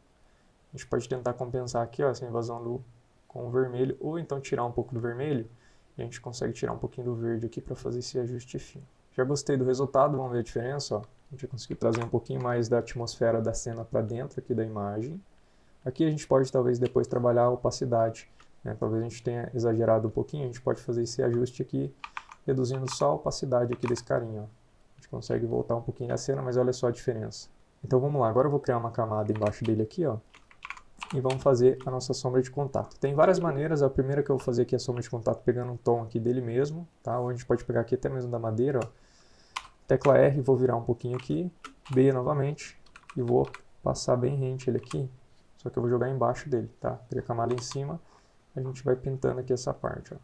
A gente pode tentar compensar aqui, ó, essa invasão com o vermelho, ou então tirar um pouco do vermelho, e a gente consegue tirar um pouquinho do verde aqui para fazer esse ajuste fino. Já gostei do resultado, vamos ver a diferença, ó. A gente conseguiu trazer um pouquinho mais da atmosfera da cena para dentro aqui da imagem. Aqui a gente pode talvez depois trabalhar a opacidade, né? Talvez a gente tenha exagerado um pouquinho, a gente pode fazer esse ajuste aqui, reduzindo só a opacidade aqui desse carinha, ó. A gente consegue voltar um pouquinho a cena, mas olha só a diferença. Então vamos lá, agora eu vou criar uma camada embaixo dele aqui, ó, e vamos fazer a nossa sombra de contato. Tem várias maneiras, a primeira que eu vou fazer aqui é a sombra de contato pegando um tom aqui dele mesmo, tá? Ou a gente pode pegar aqui até mesmo da madeira, ó. Tecla R, vou virar um pouquinho aqui, B novamente, e vou passar bem rente ele aqui, só que eu vou jogar embaixo dele, tá? Cria a camada em cima, a gente vai pintando aqui essa parte, ó.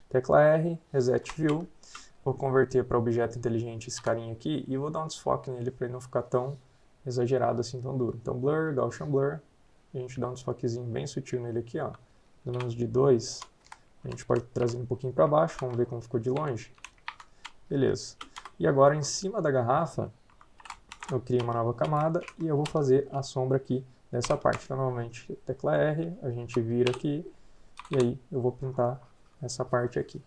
Tecla R, Reset View, vou converter para objeto inteligente esse carinha aqui e vou dar um desfoque nele para ele não ficar tão exagerado assim, tão duro. Então Blur, Gaussian Blur, a gente dá um desfoquezinho bem sutil nele aqui, ó, pelo menos de 2. A gente pode trazer um pouquinho para baixo, vamos ver como ficou de longe. Beleza. E agora em cima da garrafa, eu criei uma nova camada e eu vou fazer a sombra aqui nessa parte. Então, novamente, tecla R, a gente vira aqui e aí eu vou pintar essa parte aqui.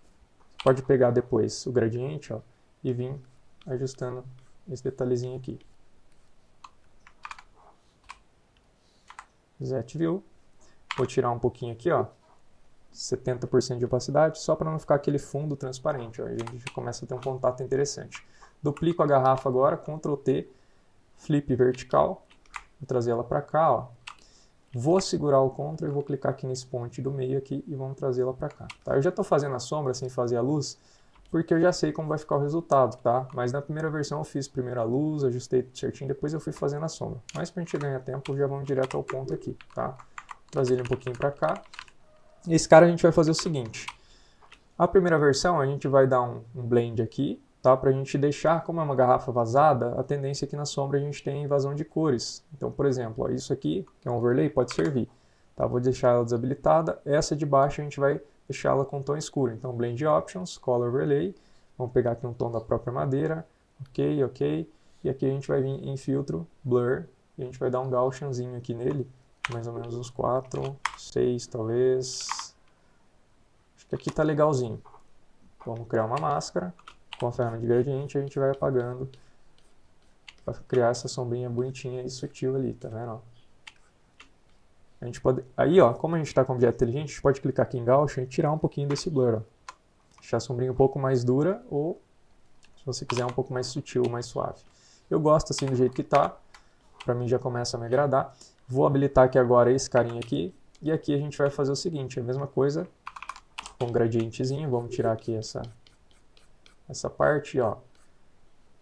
Você pode pegar depois o gradiente, ó, e vir ajustando esse detalhezinho aqui. Reset View. Vou tirar um pouquinho aqui, ó, 70% de opacidade, só para não ficar aquele fundo transparente. Ó, a gente já começa a ter um contato interessante. Duplico a garrafa agora, Ctrl T, flip vertical, vou trazer ela para cá, ó. Vou segurar o Ctrl e vou clicar aqui nesse ponte do meio aqui e vamos trazê-la para cá. Tá? Eu já estou fazendo a sombra sem fazer a luz, porque eu já sei como vai ficar o resultado, tá? Mas na primeira versão eu fiz primeiro a luz, ajustei certinho, depois eu fui fazendo a sombra. Mas para a gente ganhar tempo, já vamos direto ao ponto aqui, tá? Vou trazer ele um pouquinho para cá. Esse cara a gente vai fazer o seguinte. A primeira versão a gente vai dar um blend aqui, tá? Para a gente deixar, como é uma garrafa vazada, a tendência aqui na sombra a gente tem invasão de cores. Então, por exemplo, ó, isso aqui, que é um overlay, pode servir. Tá? Vou deixar ela desabilitada. Essa de baixo a gente vai deixá-la com tom escuro. Então, Blend Options, Color Overlay. Vamos pegar aqui um tom da própria madeira. Ok, ok. E aqui a gente vai vir em Filtro, Blur. E a gente vai dar um Gaussianzinho aqui nele. Mais ou menos uns 4, 6 talvez. Acho que aqui tá legalzinho. Vamos criar uma máscara. Com a ferramenta de gradiente a gente vai apagando para criar essa sombrinha bonitinha e sutil ali, tá vendo? A gente pode... Aí, ó, como a gente está com objeto inteligente, a gente pode clicar aqui em Gaussian e tirar um pouquinho desse blur, ó. Deixar a sombrinha um pouco mais dura ou, se você quiser, um pouco mais sutil, mais suave. Eu gosto assim do jeito que tá, para mim já começa a me agradar. Vou habilitar aqui agora esse carinha aqui, e aqui a gente vai fazer o seguinte, a mesma coisa, com um gradientezinho, vamos tirar aqui essa parte, ó.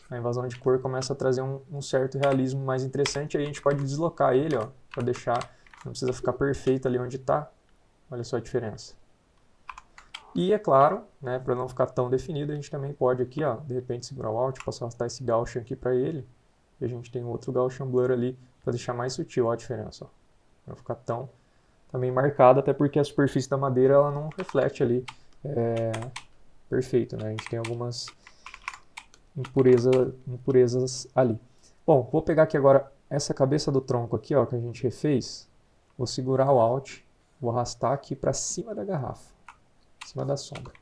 A invasão de cor começa a trazer um certo realismo mais interessante, e aí a gente pode deslocar ele, ó, para deixar, não precisa ficar perfeito ali onde está. Olha só a diferença. E é claro, né, para não ficar tão definido, a gente também pode aqui, ó, de repente segurar o Alt, posso arrastar esse Gaussian aqui para ele, e a gente tem outro Gaussian Blur ali para deixar mais sutil, ó, a diferença, ó. Não ficar tão também marcado, até porque a superfície da madeira ela não reflete ali perfeito, né? A gente tem algumas impurezas ali. Bom, vou pegar aqui agora essa cabeça do tronco aqui, ó, que a gente refez. Vou segurar o Alt, vou arrastar aqui para cima da garrafa, em cima da sombra.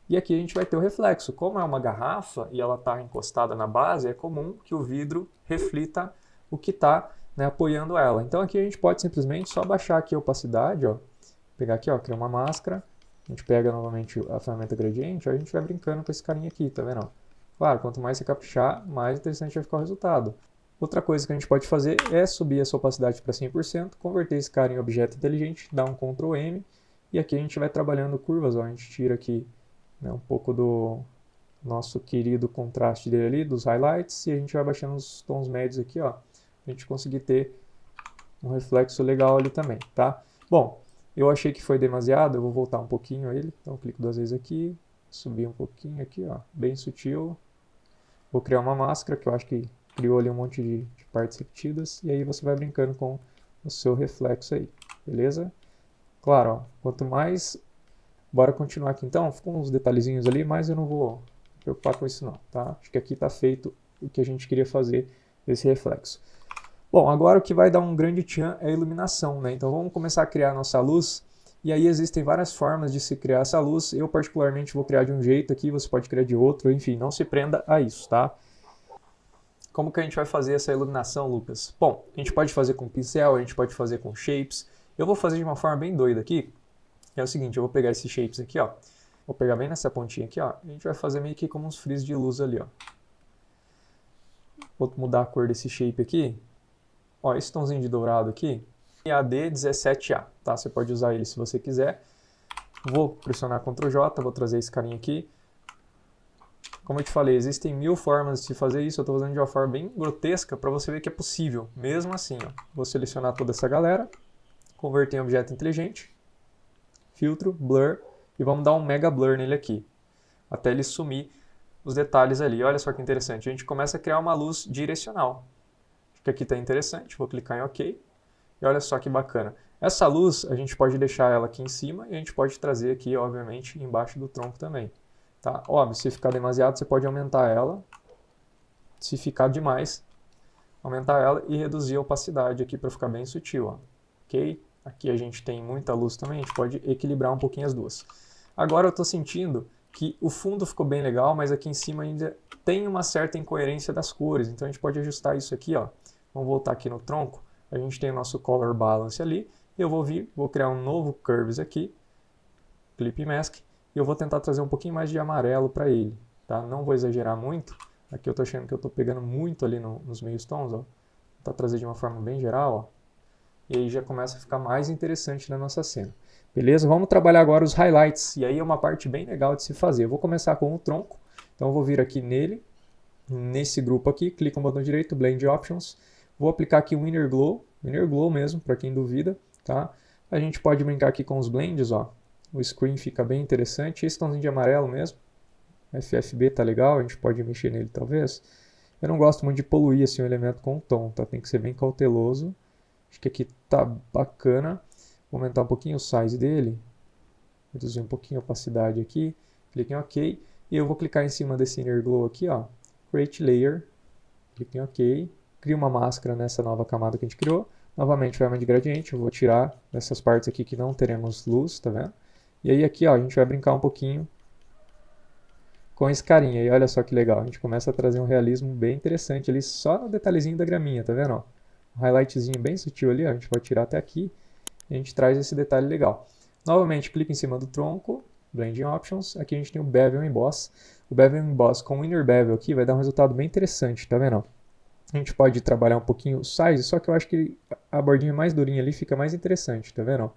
E aqui a gente vai ter o reflexo. Como é uma garrafa e ela está encostada na base, é comum que o vidro reflita o que está, né, apoiando ela. Então aqui a gente pode simplesmente só baixar aqui a opacidade, ó, pegar aqui, ó, criar uma máscara, a gente pega novamente a ferramenta gradiente, ó, a gente vai brincando com esse carinha aqui, tá vendo? Claro, quanto mais você caprichar, mais interessante vai ficar o resultado. Outra coisa que a gente pode fazer é subir essa opacidade para 100%, converter esse cara em objeto inteligente, dar um Ctrl M, e aqui a gente vai trabalhando curvas, ó, a gente tira aqui, né, um pouco do nosso querido contraste dele ali, dos highlights, e a gente vai baixando os tons médios aqui, ó, a gente conseguir ter um reflexo legal ali também, tá? Bom, eu achei que foi demasiado, eu vou voltar um pouquinho ele, então eu clico 2 vezes aqui, subir um pouquinho aqui, ó, bem sutil. Vou criar uma máscara, que eu acho que criou ali um monte de partes repetidas, e aí você vai brincando com o seu reflexo aí, beleza? Claro, ó, quanto mais... Bora continuar aqui então, ficam uns detalhezinhos ali, mas eu não vou preocupar com isso não, tá? Acho que aqui está feito o que a gente queria fazer desse reflexo. Bom, agora o que vai dar um grande tchan é a iluminação, né? Então vamos começar a criar a nossa luz. E aí existem várias formas de se criar essa luz. Eu particularmente vou criar de um jeito aqui, você pode criar de outro, enfim, não se prenda a isso, tá? Como que a gente vai fazer essa iluminação, Lucas? Bom, a gente pode fazer com pincel, a gente pode fazer com shapes. Eu vou fazer de uma forma bem doida aqui, que é o seguinte, eu vou pegar esses shapes aqui, ó. Vou pegar bem nessa pontinha aqui, ó. A gente vai fazer meio que como uns frisos de luz ali, ó. Vou mudar a cor desse shape aqui. Ó, esse tomzinho de dourado aqui, AD17A, tá? Você pode usar ele se você quiser. Vou pressionar Ctrl J, vou trazer esse carinha aqui. Como eu te falei, existem 1000 formas de se fazer isso, eu estou fazendo de uma forma bem grotesca para você ver que é possível. Mesmo assim, ó. Vou selecionar toda essa galera, converter em objeto inteligente, filtro, blur, e vamos dar um mega blur nele aqui, até ele sumir os detalhes ali. Olha só que interessante, a gente começa a criar uma luz direcional. Acho que aqui está interessante, vou clicar em OK. E olha só que bacana. Essa luz, a gente pode deixar ela aqui em cima e a gente pode trazer aqui, obviamente, embaixo do tronco também. Tá? Óbvio, se ficar demasiado, você pode aumentar ela. Se ficar demais, aumentar ela e reduzir a opacidade aqui para ficar bem sutil. Ó. Ok? Aqui a gente tem muita luz também, a gente pode equilibrar um pouquinho as duas. Agora eu estou sentindo que o fundo ficou bem legal, mas aqui em cima ainda tem uma certa incoerência das cores. Então a gente pode ajustar isso aqui. Ó. Vamos voltar aqui no tronco. A gente tem o nosso Color Balance ali. Eu vou vir, vou criar um novo Curves aqui. Clip Mask. E eu vou tentar trazer um pouquinho mais de amarelo para ele. Tá? Não vou exagerar muito. Aqui eu estou achando que eu estou pegando muito ali nos meios tons. Vou tentar trazer de uma forma bem geral. Ó. E aí já começa a ficar mais interessante na nossa cena. Beleza? Vamos trabalhar agora os highlights. E aí é uma parte bem legal de se fazer. Eu vou começar com o tronco. Então eu vou vir aqui nele, nesse grupo aqui. Clico no botão direito, Blend Options. Vou aplicar aqui o Inner Glow mesmo, para quem duvida, tá? A gente pode brincar aqui com os blends, ó. O screen fica bem interessante. Esse tomzinho de amarelo mesmo, FFB tá legal, a gente pode mexer nele talvez. Eu não gosto muito de poluir assim, o elemento com o tom, tá? Tem que ser bem cauteloso. Acho que aqui tá bacana. Vou aumentar um pouquinho o size dele, reduzir um pouquinho a opacidade aqui. Clique em OK. E eu vou clicar em cima desse Inner Glow aqui, ó. Create Layer. Clique em OK. Cria uma máscara nessa nova camada que a gente criou. Novamente, forma de gradiente. Eu vou tirar dessas partes aqui que não teremos luz, tá vendo? E aí aqui, ó, a gente vai brincar um pouquinho com esse carinha. E olha só que legal. A gente começa a trazer um realismo bem interessante ali, só no detalhezinho da graminha, tá vendo? Ó? Um highlightzinho bem sutil ali, ó. A gente pode tirar até aqui. E a gente traz esse detalhe legal. Novamente, clica em cima do tronco. Blending Options. Aqui a gente tem o Bevel Emboss. O Bevel Emboss com o Inner Bevel aqui vai dar um resultado bem interessante, tá vendo? A gente pode trabalhar um pouquinho o size, só que eu acho que a bordinha mais durinha ali fica mais interessante, tá vendo?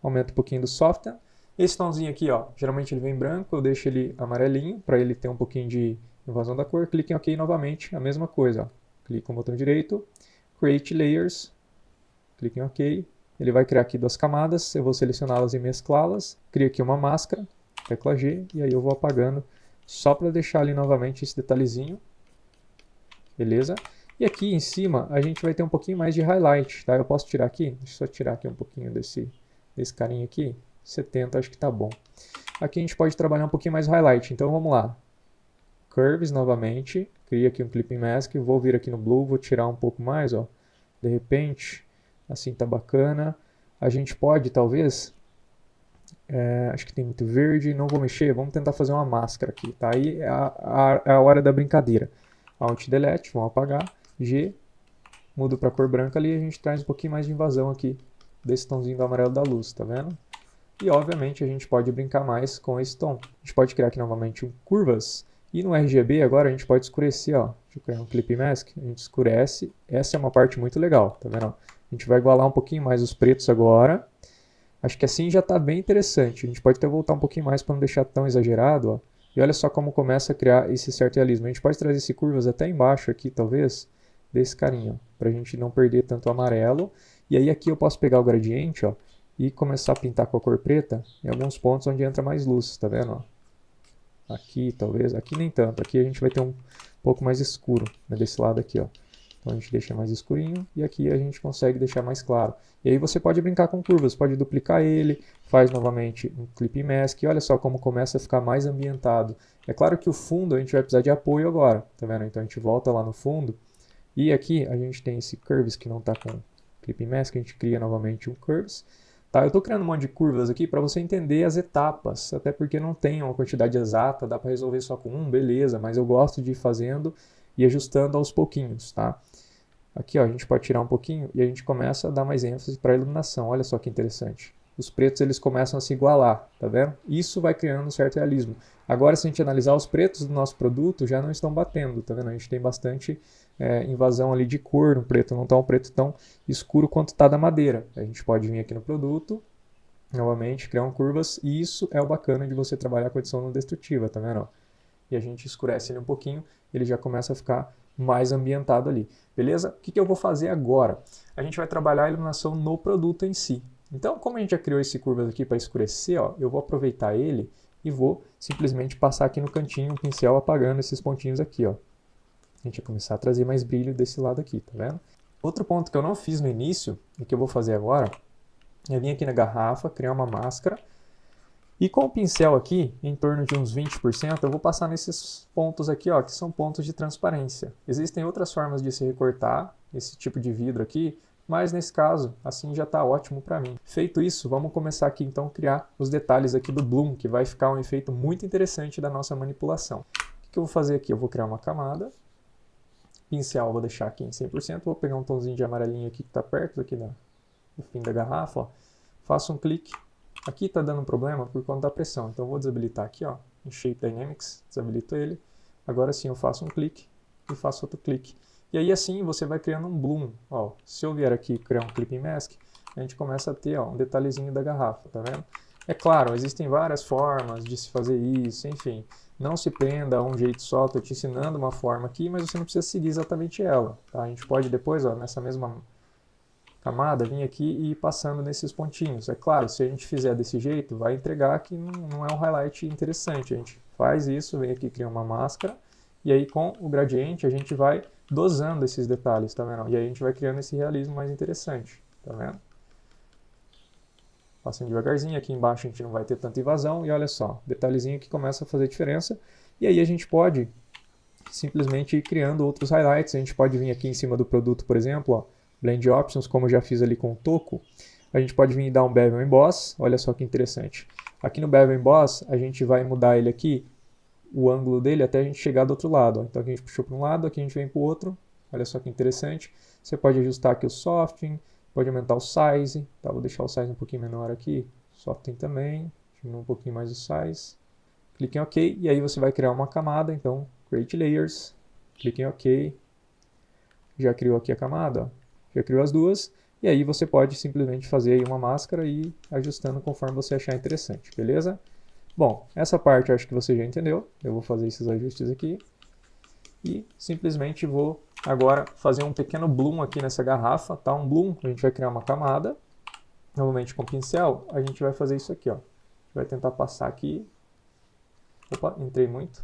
Aumenta um pouquinho do Soften. Esse tomzinho aqui, ó, geralmente ele vem branco, eu deixo ele amarelinho, para ele ter um pouquinho de invasão da cor. Clique em OK novamente, a mesma coisa, ó. Clique no botão direito, Create Layers, clique em OK. Ele vai criar aqui 2 camadas, eu vou selecioná-las e mesclá-las. Crio aqui uma máscara, tecla G, e aí eu vou apagando, só para deixar ali novamente esse detalhezinho. Beleza? E aqui em cima a gente vai ter um pouquinho mais de highlight, tá? Eu posso tirar aqui? Deixa eu só tirar aqui um pouquinho desse carinha aqui. 70 acho que tá bom. Aqui a gente pode trabalhar um pouquinho mais o highlight, então vamos lá. Curves novamente, cria aqui um Clipping Mask, vou vir aqui no Blue, vou tirar um pouco mais, ó. De repente, assim tá bacana. A gente pode, talvez, acho que tem muito verde, não vou mexer, vamos tentar fazer uma máscara aqui, tá? Aí é a hora da brincadeira. Alt Delete, vamos apagar, G, mudo para cor branca ali e a gente traz um pouquinho mais de invasão aqui, desse tomzinho do amarelo da luz, tá vendo? E obviamente a gente pode brincar mais com esse tom. A gente pode criar aqui novamente um curvas, e no RGB agora a gente pode escurecer, ó. Deixa eu criar um Clip Mask, a gente escurece, essa é uma parte muito legal, tá vendo? A gente vai igualar um pouquinho mais os pretos agora, acho que assim já está bem interessante, a gente pode até voltar um pouquinho mais para não deixar tão exagerado, ó. E olha só como começa a criar esse certo realismo. A gente pode trazer esse curvas até embaixo aqui, talvez, desse carinha, para a gente não perder tanto o amarelo. E aí aqui eu posso pegar o gradiente, ó, e começar a pintar com a cor preta em alguns pontos onde entra mais luz, tá vendo? Ó? Aqui, talvez, aqui nem tanto. Aqui a gente vai ter um pouco mais escuro, né, desse lado aqui, ó. Então a gente deixa mais escurinho e aqui a gente consegue deixar mais claro. E aí você pode brincar com curvas, pode duplicar ele, faz novamente um Clip Mask e olha só como começa a ficar mais ambientado. É claro que o fundo a gente vai precisar de apoio agora, tá vendo? Então a gente volta lá no fundo e aqui a gente tem esse Curves que não está com Clip Mask, a gente cria novamente um Curves. Tá, eu estou criando um monte de curvas aqui para você entender as etapas, até porque não tem uma quantidade exata, dá para resolver só com um, beleza, mas eu gosto de ir fazendo e ajustando aos pouquinhos, tá? Aqui ó, a gente pode tirar um pouquinho e a gente começa a dar mais ênfase para a iluminação, olha só que interessante. Os pretos eles começam a se igualar, tá vendo? Isso vai criando um certo realismo. Agora se a gente analisar os pretos do nosso produto, já não estão batendo, tá vendo? A gente tem bastante invasão ali de cor no preto, não está um preto tão escuro quanto está da madeira. A gente pode vir aqui no produto, novamente, criar curvas, e isso é o bacana de você trabalhar com edição não destrutiva, tá vendo? E a gente escurece ele um pouquinho, ele já começa a ficar mais ambientado ali, beleza? O que eu vou fazer agora? A gente vai trabalhar a iluminação no produto em si. Então, como a gente já criou esse curvas aqui para escurecer, ó, eu vou aproveitar ele e vou simplesmente passar aqui no cantinho o pincel apagando esses pontinhos aqui, ó. A gente vai começar a trazer mais brilho desse lado aqui, tá vendo? Outro ponto que eu não fiz no início, e que eu vou fazer agora, é vir aqui na garrafa, criar uma máscara, e com o pincel aqui, em torno de uns 20%, eu vou passar nesses pontos aqui, ó, que são pontos de transparência. Existem outras formas de se recortar esse tipo de vidro aqui, mas nesse caso, assim já está ótimo para mim. Feito isso, vamos começar aqui então a criar os detalhes aqui do bloom, que vai ficar um efeito muito interessante da nossa manipulação. O que eu vou fazer aqui? Eu vou criar uma camada, pincel eu vou deixar aqui em 100%, vou pegar um tomzinho de amarelinho aqui que está perto aqui do fim da garrafa, ó. Faço um clique. Aqui está dando um problema por conta da pressão, então eu vou desabilitar aqui, ó, em Shape Dynamics, desabilito ele. Agora sim eu faço um clique e faço outro clique. E aí assim você vai criando um bloom. Ó, se eu vier aqui criar um Clipping Mask, a gente começa a ter ó, um detalhezinho da garrafa, tá vendo? É claro, existem várias formas de se fazer isso, enfim. Não se prenda a um jeito só, estou te ensinando uma forma aqui, mas você não precisa seguir exatamente ela. Tá? A gente pode depois, ó, nessa mesma camada, vir aqui e ir passando nesses pontinhos. É claro, se a gente fizer desse jeito, vai entregar que não é um highlight interessante. A gente faz isso, vem aqui, cria uma máscara, e aí com o gradiente a gente vai dosando esses detalhes, tá vendo? E aí a gente vai criando esse realismo mais interessante, tá vendo? Passando devagarzinho, aqui embaixo a gente não vai ter tanta invasão, e olha só, detalhezinho que começa a fazer diferença, e aí a gente pode simplesmente ir criando outros highlights. A gente pode vir aqui em cima do produto, por exemplo, ó, Blend Options, como eu já fiz ali com o toco, a gente pode vir e dar um Bevel Emboss, olha só que interessante. Aqui no Bevel Emboss, a gente vai mudar ele aqui, o ângulo dele, até a gente chegar do outro lado. Ó. Então aqui a gente puxou para um lado, aqui a gente vem para o outro, olha só que interessante. Você pode ajustar aqui o Soften, pode aumentar o Size, tá? Vou deixar o Size um pouquinho menor aqui, Soften também, diminuir um pouquinho mais o Size. Clique em OK, e aí você vai criar uma camada, então Create Layers, clique em OK, já criou aqui a camada, ó. Já criou as duas, e aí você pode simplesmente fazer aí uma máscara e ir ajustando conforme você achar interessante, beleza? Bom, essa parte eu acho que você já entendeu, eu vou fazer esses ajustes aqui, e simplesmente vou agora fazer um pequeno bloom aqui nessa garrafa, tá? Um bloom, a gente vai criar uma camada, novamente com o pincel, a gente vai fazer isso aqui, ó. Vai tentar passar aqui, opa, entrei muito.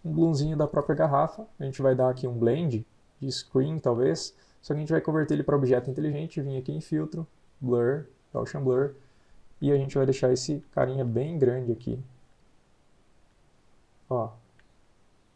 Um bloomzinho da própria garrafa, a gente vai dar aqui um blend, de screen talvez, só que a gente vai converter ele para objeto inteligente, vir aqui em filtro, blur, Gaussian blur, e a gente vai deixar esse carinha bem grande aqui. Ó,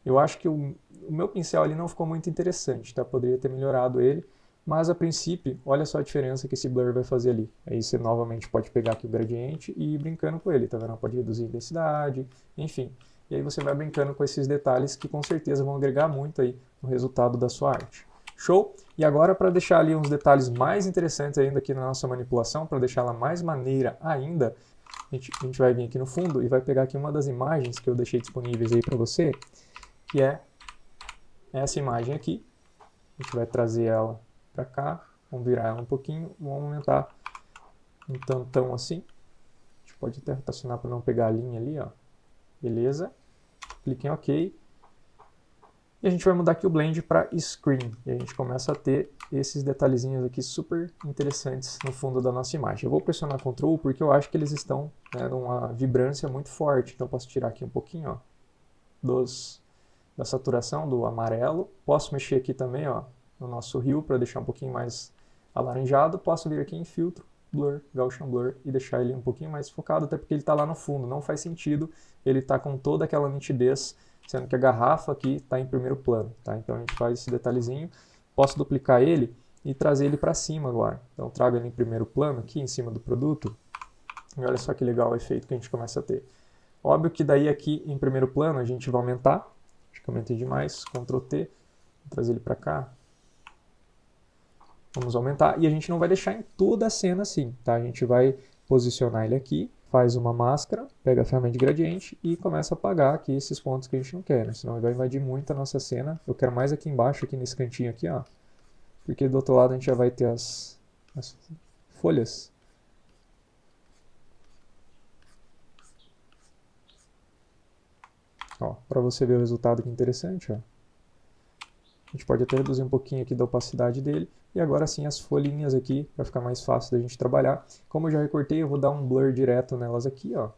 eu acho que o meu pincel ali não ficou muito interessante, tá? Poderia ter melhorado ele, mas a princípio, olha só a diferença que esse blur vai fazer ali. Aí você novamente pode pegar aqui o gradiente e ir brincando com ele, tá vendo? Pode reduzir a intensidade, enfim. E aí você vai brincando com esses detalhes que com certeza vão agregar muito aí no resultado da sua arte. Show? E agora para deixar ali uns detalhes mais interessantes ainda aqui na nossa manipulação, para deixá-la mais maneira ainda, a gente vai vir aqui no fundo e vai pegar aqui uma das imagens que eu deixei disponíveis aí para você, que é essa imagem aqui. A gente vai trazer ela para cá, vamos virar ela um pouquinho, vamos aumentar um tantão assim. A gente pode até rotacionar para não pegar a linha ali, ó. Beleza, clique em OK. E a gente vai mudar aqui o Blend para Screen. E a gente começa a ter esses detalhezinhos aqui super interessantes no fundo da nossa imagem. Eu vou pressionar Ctrl porque eu acho que eles estão numa vibrância muito forte. Então eu posso tirar aqui um pouquinho ó, da saturação do amarelo. Posso mexer aqui também, ó, no nosso Hue para deixar um pouquinho mais alaranjado. Posso vir aqui em filtro, blur, Gaussian blur e deixar ele um pouquinho mais focado, até porque ele está lá no fundo. Não faz sentido ele estar com toda aquela nitidez, sendo que a garrafa aqui está em primeiro plano, tá? Então a gente faz esse detalhezinho. Posso duplicar ele e trazer ele para cima agora. Então trago ele em primeiro plano aqui em cima do produto. E olha só que legal o efeito que a gente começa a ter. Óbvio que daí aqui em primeiro plano a gente vai aumentar. Acho que aumentei demais. Ctrl T. Vou trazer ele para cá. Vamos aumentar. E a gente não vai deixar em toda a cena assim, tá? A gente vai posicionar ele aqui. Faz uma máscara. Pega a ferramenta de gradiente e começa a apagar aqui esses pontos que a gente não quer, né? Senão ele vai invadir muito a nossa cena. Eu quero mais aqui embaixo, aqui nesse cantinho aqui, ó. Porque do outro lado a gente já vai ter as folhas. Ó, para você ver o resultado que interessante, ó. A gente pode até reduzir um pouquinho aqui da opacidade dele. E agora sim as folhinhas aqui, para ficar mais fácil da gente trabalhar. Como eu já recortei, eu vou dar um blur direto nelas aqui, ó.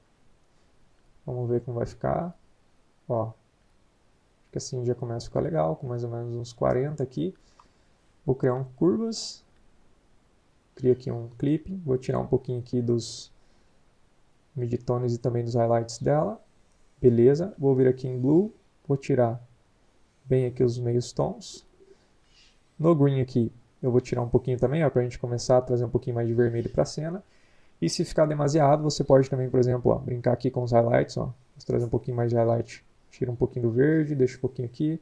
Vamos ver como vai ficar. Ó, acho que assim já começa a ficar legal, com mais ou menos uns 40 aqui. Vou criar um curvas. Crio aqui um clipping. Vou tirar um pouquinho aqui dos midtones e também dos highlights dela. Beleza, vou vir aqui em Blue, vou tirar bem aqui os meios tons. No Green aqui, eu vou tirar um pouquinho também, para a gente começar a trazer um pouquinho mais de vermelho para a cena. E se ficar demasiado, você pode também, por exemplo, ó, brincar aqui com os highlights. Ó. Vou trazer um pouquinho mais de highlight. Tira um pouquinho do verde, deixa um pouquinho aqui.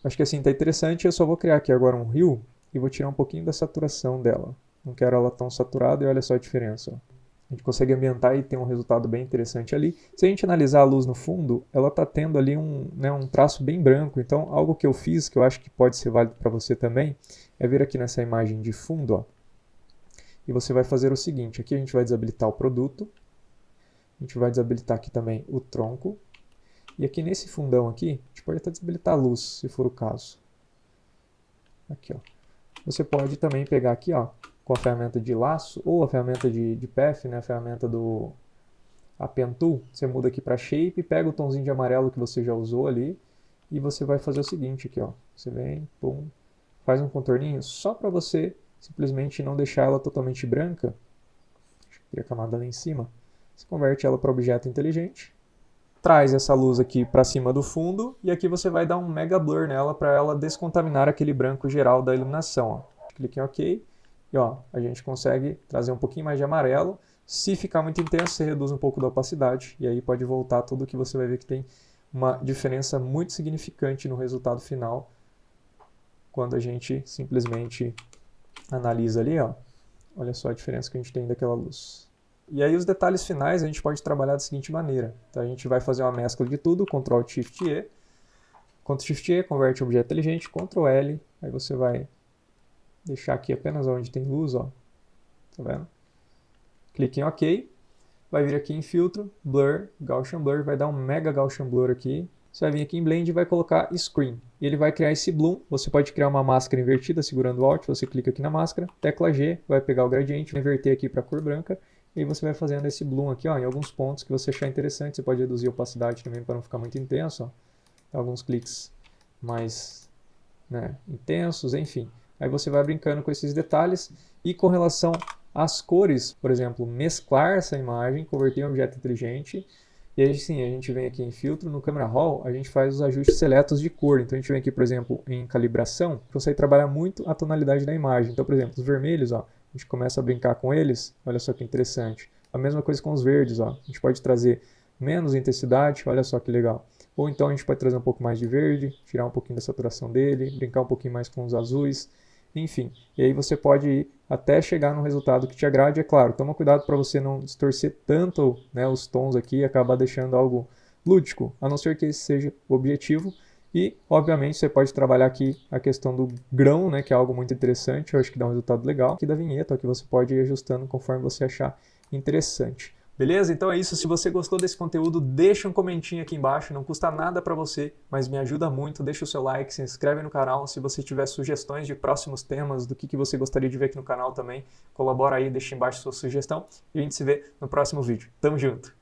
Acho que assim tá interessante, eu só vou criar aqui agora um Hue e vou tirar um pouquinho da saturação dela. Não quero ela tão saturada e olha só a diferença. Ó. A gente consegue ambientar e ter um resultado bem interessante ali. Se a gente analisar a luz no fundo, ela está tendo ali um traço bem branco. Então, algo que eu fiz, que eu acho que pode ser válido para você também, é vir aqui nessa imagem de fundo, ó, e você vai fazer o seguinte. Aqui a gente vai desabilitar o produto. A gente vai desabilitar aqui também o tronco. E aqui nesse fundão aqui, a gente pode até desabilitar a luz, se for o caso. Aqui, ó. Você pode também pegar aqui, ó, com a ferramenta de laço ou a ferramenta de path, né, a ferramenta do Pen Tool, você muda aqui para Shape, pega o tomzinho de amarelo que você já usou ali e você vai fazer o seguinte aqui, ó. Você vem, pum, faz um contorninho só para você simplesmente não deixar ela totalmente branca. Deixa eu criar a camada lá em cima. Você converte ela para objeto inteligente, traz essa luz aqui para cima do fundo e aqui você vai dar um mega blur nela para ela descontaminar aquele branco geral da iluminação. Ó. Clique em OK. E ó, a gente consegue trazer um pouquinho mais de amarelo. Se ficar muito intenso, você reduz um pouco da opacidade. E aí pode voltar tudo que você vai ver que tem uma diferença muito significante no resultado final. Quando a gente simplesmente analisa ali, ó. Olha só a diferença que a gente tem daquela luz. E aí os detalhes finais a gente pode trabalhar da seguinte maneira. Então a gente vai fazer uma mescla de tudo, Ctrl Shift E. Ctrl Shift E, converte em objeto inteligente, Ctrl L. Aí você vai deixar aqui apenas onde tem luz, ó. Tá vendo? Clique em OK. Vai vir aqui em filtro, blur, Gaussian blur, vai dar um mega Gaussian blur aqui. Você vai vir aqui em blend e vai colocar screen. E ele vai criar esse bloom. Você pode criar uma máscara invertida segurando o Alt, você clica aqui na máscara, tecla G, vai pegar o gradiente, vai inverter aqui para cor branca. E aí você vai fazendo esse bloom aqui, ó, em alguns pontos que você achar interessante. Você pode reduzir a opacidade também para não ficar muito intenso, ó. Alguns cliques mais, né, intensos, enfim. Aí você vai brincando com esses detalhes e com relação às cores, por exemplo, mesclar essa imagem, converter em um objeto inteligente. E aí sim, a gente vem aqui em filtro, no Camera Raw, a gente faz os ajustes seletos de cor. Então a gente vem aqui, por exemplo, em calibração, consegue trabalhar muito a tonalidade da imagem. Então, por exemplo, os vermelhos, ó, a gente começa a brincar com eles, olha só que interessante. A mesma coisa com os verdes, ó, a gente pode trazer menos intensidade, olha só que legal. Ou então a gente pode trazer um pouco mais de verde, tirar um pouquinho da saturação dele, brincar um pouquinho mais com os azuis. Enfim, e aí você pode ir até chegar num resultado que te agrade, é claro. Toma cuidado para você não distorcer tanto, né, os tons aqui e acabar deixando algo lúdico, a não ser que esse seja o objetivo. E, obviamente, você pode trabalhar aqui a questão do grão, né, que é algo muito interessante, eu acho que dá um resultado legal. Aqui da vinheta, que você pode ir ajustando conforme você achar interessante. Beleza? Então é isso. Se você gostou desse conteúdo, deixa um comentinho aqui embaixo. Não custa nada para você, mas me ajuda muito. Deixa o seu like, se inscreve no canal. Se você tiver sugestões de próximos temas, do que você gostaria de ver aqui no canal também, colabora aí, deixa embaixo sua sugestão. E a gente se vê no próximo vídeo. Tamo junto!